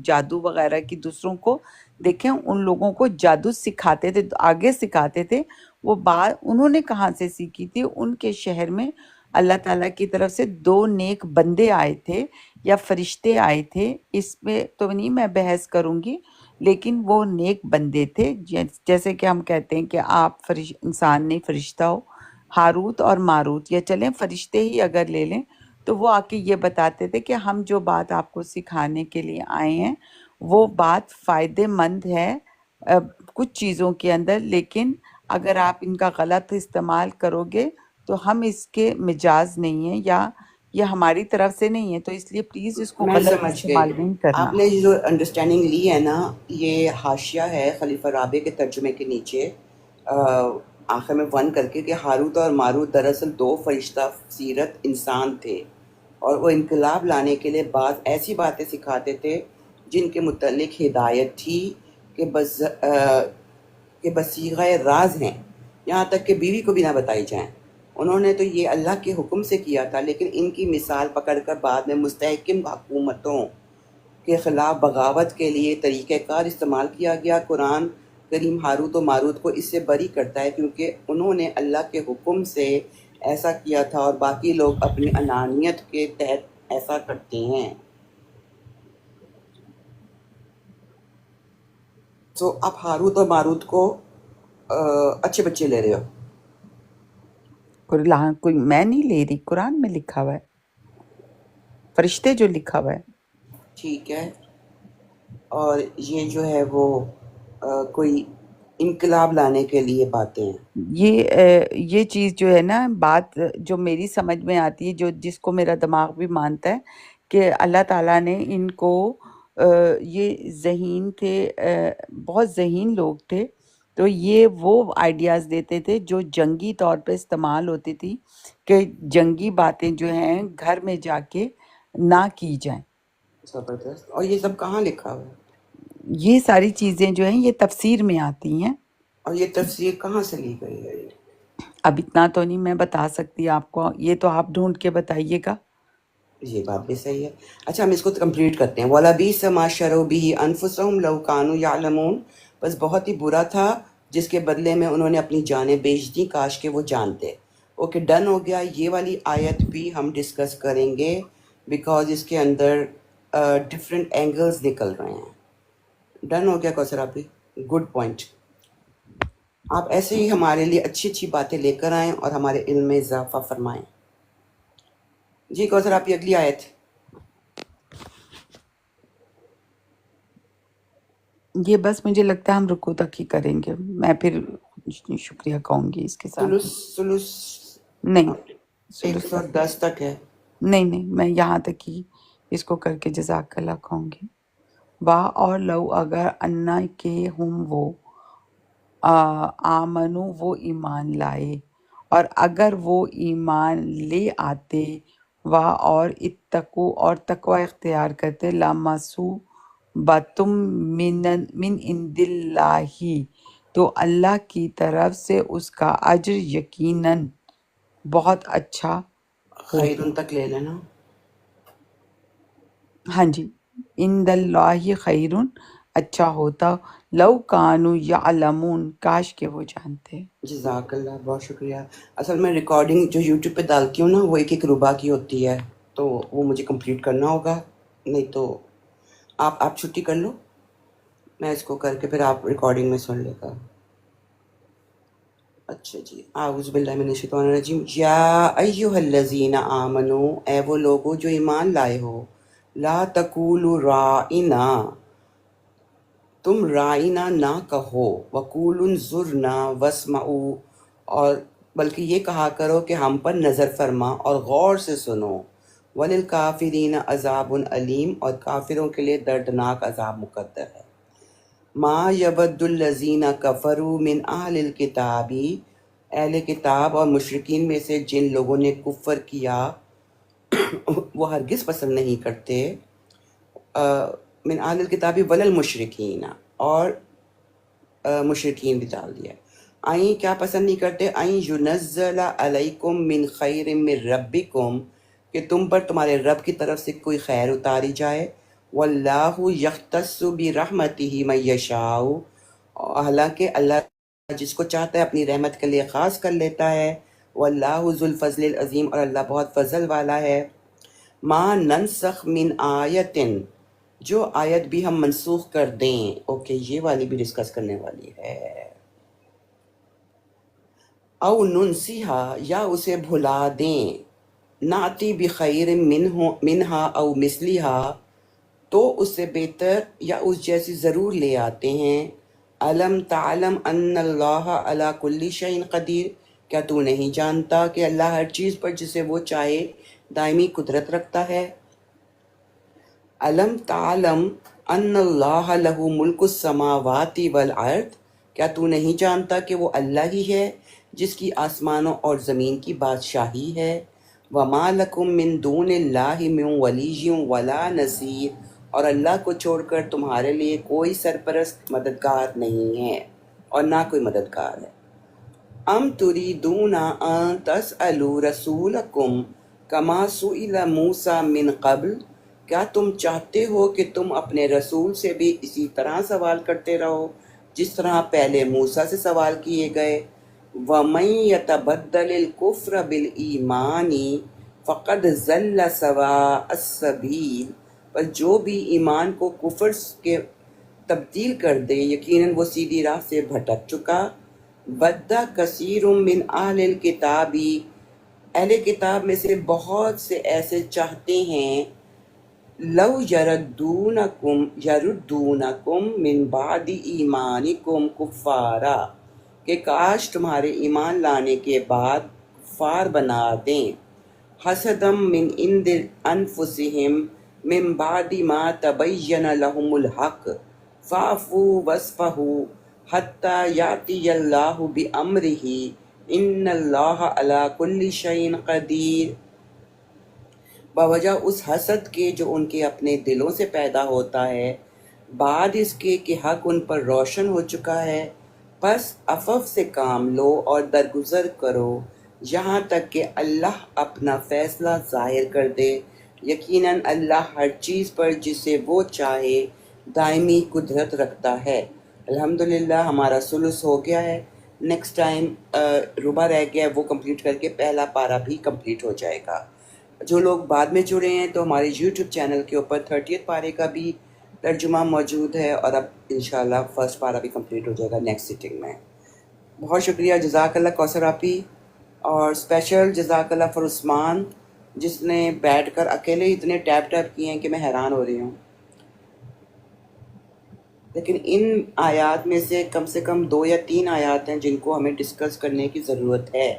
جادو وغیرہ کی دوسروں کو، دیکھیں ان لوگوں کو جادو سکھاتے تھے، آگے سکھاتے تھے۔ وہ بات انہوں نے کہاں سے سیکھی تھی؟ ان کے شہر میں اللہ تعالیٰ کی طرف سے 2 نیک بندے آئے تھے یا فرشتے آئے تھے، اس پہ تو نہیں میں بحث کروں گی، لیکن وہ نیک بندے تھے، جیسے کہ ہم کہتے ہیں کہ آپ انسان نہیں فرشتہ ہو، ہاروت اور ماروت، یا چلیں فرشتے ہی اگر لے لیں، تو وہ آ کے یہ بتاتے تھے کہ ہم جو بات آپ کو سکھانے کے لیے آئے ہیں وہ بات فائدے مند ہے کچھ چیزوں کے اندر، لیکن اگر آپ ان کا غلط استعمال کرو گے تو ہم اس کے مجاز نہیں ہیں، یا یہ ہماری طرف سے نہیں ہے، تو اس لیے پلیز اس کو میں غلط سمجھ گئی، استعمال نہیں کرنا۔ آپ نے جو انڈرسٹینڈنگ لی ہے نا، یہ حاشیہ ہے خلیفہ رابع کے ترجمے کے نیچے آخر میں 1 کر کے، کہ ہاروت اور ماروت دراصل 2 فرشتہ سیرت انسان تھے، اور وہ انقلاب لانے کے لیے بعض ایسی باتیں سکھاتے تھے جن کے متعلق ہدایت تھی کہ بصیغہ راز ہیں، یہاں تک کہ بیوی کو بھی نہ بتائی جائیں۔ انہوں نے تو یہ اللہ کے حکم سے کیا تھا، لیکن ان کی مثال پکڑ کر بعد میں مستحکم حکومتوں کے خلاف بغاوت کے لیے طریقہ کار استعمال کیا گیا۔ قرآن کریم ہاروت و ماروت کو اس سے بری کرتا ہے کیونکہ انہوں نے اللہ کے حکم سے ایسا کیا تھا اور باقی لوگ اپنی انانیت کے تحت ایسا کرتے ہیں۔ تو آپ ہاروت اور ماروت کو اچھے بچے لے رہے ہو۔ کوئی میں نہیں لے رہی، قرآن میں لکھا ہوا ہے، فرشتے جو لکھا ہوا ہے۔ ٹھیک ہے، اور یہ جو ہے وہ کوئی انقلاب لانے کے لیے باتیں ہیں۔ یہ چیز جو ہے نا، بات جو میری سمجھ میں آتی ہے، جس کو میرا دماغ بھی مانتا ہے کہ اللہ تعالیٰ نے ان کو یہ ذہین تھے، بہت ذہین لوگ تھے، تو یہ وہ آئیڈیاز دیتے تھے جو جنگی طور پہ استعمال ہوتی تھی، کہ جنگی باتیں جو ہیں گھر میں جا کے نہ کی جائیں۔ زبردست. اور یہ سب کہاں لکھا ہوا ہے؟ یہ ساری چیزیں جو ہیں یہ تفسیر میں آتی ہیں۔ اور یہ تفسیر کہاں سے لی گئی ہے؟ اب اتنا تو نہیں میں بتا سکتی آپ کو، یہ تو آپ ڈھونڈ کے بتائیے گا۔ یہ بات بھی صحیح ہے. اچھا ہم اس کو کمپلیٹ کرتے ہیں. وَلَبِئْسَ مَا شَرَوْا بِهِ أَنفُسَهُمْ لَوْ كَانُوا يَعْلَمُونَ. بس بہت ہی برا تھا جس کے بدلے میں انہوں نے اپنی جانیں بیچ دی، کاش کہ وہ جانتے. اوکے ڈن ہو گیا. یہ والی آیت بھی ہم ڈسکس کریں گے بیکاز اس کے اندر ڈفرینٹ اینگلز نکل رہے ہیں. ڈن ہو گیا کوثر آپ بھی؟ Good point. آپ ایسے ہی ہمارے لیے اچھی اچھی باتیں لے کر آئیں اور ہمارے علم میں اضافہ فرمائیں. جی کوثر آپ کی اگلی آیت. یہ بس مجھے لگتا ہے ہم رکوع تک ہی کریں گے، میں پھر شکریہ کہوں گی اس کے ساتھ۔ سلس نہیں سلوس 110 تک ہے. نہیں میں یہاں تک ہی اس کو کر کے جزاک اللہ کہوں گی۔ واہ اور لو اگر انا کے ہم وہ آمنو وہ ایمان لائے، اور اگر وہ ایمان لے آتے، واہ اور اتقو اور تقوی اختیار کرتے، لامسو بتم من عند اللہ تو اللہ کی طرف سے اس کا اجر یقیناً بہت اچھا خیر ہوتا۔ ان تک لے لینا. ہاں جی، عند اللہ خیرن اچھا ہوتا، لو کانوا یعلمون کاش کہ وہ جانتے۔ جزاک اللہ بہت شکریہ. اصل میں ریکارڈنگ جو یوٹیوب پہ ڈالتی ہوں نا وہ ایک ربع کی ہوتی ہے، تو وہ مجھے کمپلیٹ کرنا ہوگا، نہیں تو آپ چھٹی کر لو، میں اس کو کر کے پھر آپ ریکارڈنگ میں سن لے گا. اچھا جی. اعوذ باللہ من الشیطان الرجیم. یا ایہا الذین آمنو، اے وہ لوگو جو ایمان لائے ہو، لا تقولوا رائنا، تم رائنا نہ کہو، وقولوا انظرنا واسمعوا، اور بلکہ یہ کہا کرو کہ ہم پر نظر فرما اور غور سے سنو. وللکافرین عذاب علیم، اور کافروں کے لیے دردناک عذاب مقدر ہے. ما یود الذین کفروا من اہل الکتاب، اہل کتاب اور مشرکین میں سے جن لوگوں نے کفر کیا وہ ہرگز پسند نہیں کرتے، من اہل الکتاب وللمشرکین، اور مشرکین بھی ڈال دیا. آئیں کیا پسند نہیں کرتے؟ آئیں ینزل علیکم من خیر من ربکم، کہ تم پر تمہارے رب کی طرف سے کوئی خیر اتاری جائے. واللہ یختص برحمتہ من یشاء، حالانکہ اللہ جس کو چاہتا ہے اپنی رحمت کے لیے خاص کر لیتا ہے. واللہ ذو الفضل العظیم، اور اللہ بہت فضل والا ہے. ما ننسخ من آیت، جو آیت بھی ہم منسوخ کر دیں. اوکے یہ والی بھی ڈسکس کرنے والی ہے. او ننسیہا، یا اسے بھلا دیں. ناتی بخیر منہا او مثلیہا، تو اس سے بہتر یا اس جیسی ضرور لے آتے ہیں. علم تعلم ان اللہ علی کل شیء قدیر، کیا تو نہیں جانتا کہ اللہ ہر چیز پر جسے وہ چاہے دائمی قدرت رکھتا ہے. علم تعلم ان اللہ لہ ملک السماوات والارض، کیا تو نہیں جانتا کہ وہ اللہ ہی ہے جس کی آسمانوں اور زمین کی بادشاہی ہے. وما لکم من دون اللہ من ولی ولا نصیر، اور اللہ کو چھوڑ کر تمہارے لیے کوئی سرپرست مددگار نہیں ہے اور نہ کوئی مددگار ہے. ام تریدون ان تسألوا رسولکم کما سئل موسیٰ من قبل، کیا تم چاہتے ہو کہ تم اپنے رسول سے بھی اسی طرح سوال کرتے رہو جس طرح پہلے موسیٰ سے سوال کیے گئے. وَمَن يَتَبَدَّلِ الْكُفْرَ بِالْإِيمَانِ فَقَدْ ضَلَّ سَوَاءَ السَّبِيلِ، پر جو بھی ایمان کو کفر کے تبدیل کر دے یقیناً وہ سیدھی راہ سے بھٹک چکا. وَدَّ كَثِيرٌ مِّنْ أَهْلِ الْكِتَابِ، اہل کتاب میں سے بہت سے ایسے چاہتے ہیں، لو یردونکم من بعد ایمانکم کفارا، کہ کاش تمہارے ایمان لانے کے بعد کفار بنا دیں. حسدم من عند انفسہم، من بعد ما تبین لهم الحق فاعفوا واصفحوا حتی یأتی اللہ بأمرہ ان اللہ علی کل شیء قدیر۔ بوجہ اس حسد کے جو ان کے اپنے دلوں سے پیدا ہوتا ہے بعد اس کے کہ حق ان پر روشن ہو چکا ہے، پس عفو سے کام لو اور درگزر کرو یہاں تک کہ اللہ اپنا فیصلہ ظاہر کر دے، یقیناً اللہ ہر چیز پر جسے وہ چاہے دائمی قدرت رکھتا ہے۔ الحمدللہ ہمارا ثلث ہو گیا ہے، نیکسٹ ٹائم ربع رہ گیا ہے، وہ کمپلیٹ کر کے پہلا پارہ بھی کمپلیٹ ہو جائے گا۔ جو لوگ بعد میں جڑے ہیں تو ہمارے یوٹیوب چینل کے اوپر 30 پارے کا بھی ترجمہ موجود ہے، اور اب انشاءاللہ فرسٹ پارہ بھی کمپلیٹ ہو جائے گا نیکسٹ سیٹنگ میں۔ بہت شکریہ، جزاک اللہ کوثر آپی، اور اسپیشل جزاک اللہ فار عثمان جس نے بیٹھ کر اکیلے اتنے ٹیپ کیے ہیں کہ میں حیران ہو رہی ہوں۔ لیکن ان آیات میں سے کم 2 یا 3 آیات ہیں جن کو ہمیں ڈسکس کرنے کی ضرورت ہے،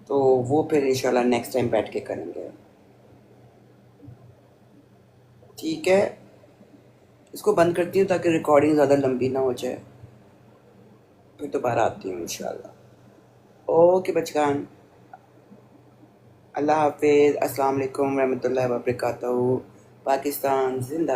تو وہ پھر انشاءاللہ نیکسٹ ٹائم بیٹھ کے کریں گے۔ ٹھیک ہے، اس کو بند کرتی ہوں تاکہ ریکارڈنگ زیادہ لمبی نہ ہو جائے، پھر دوبارہ آتی ہوں انشاءاللہ۔ اوکے بچگان، اللہ حافظ، السلام علیکم ورحمۃ اللہ وبرکاتہ۔ پاکستان زندہ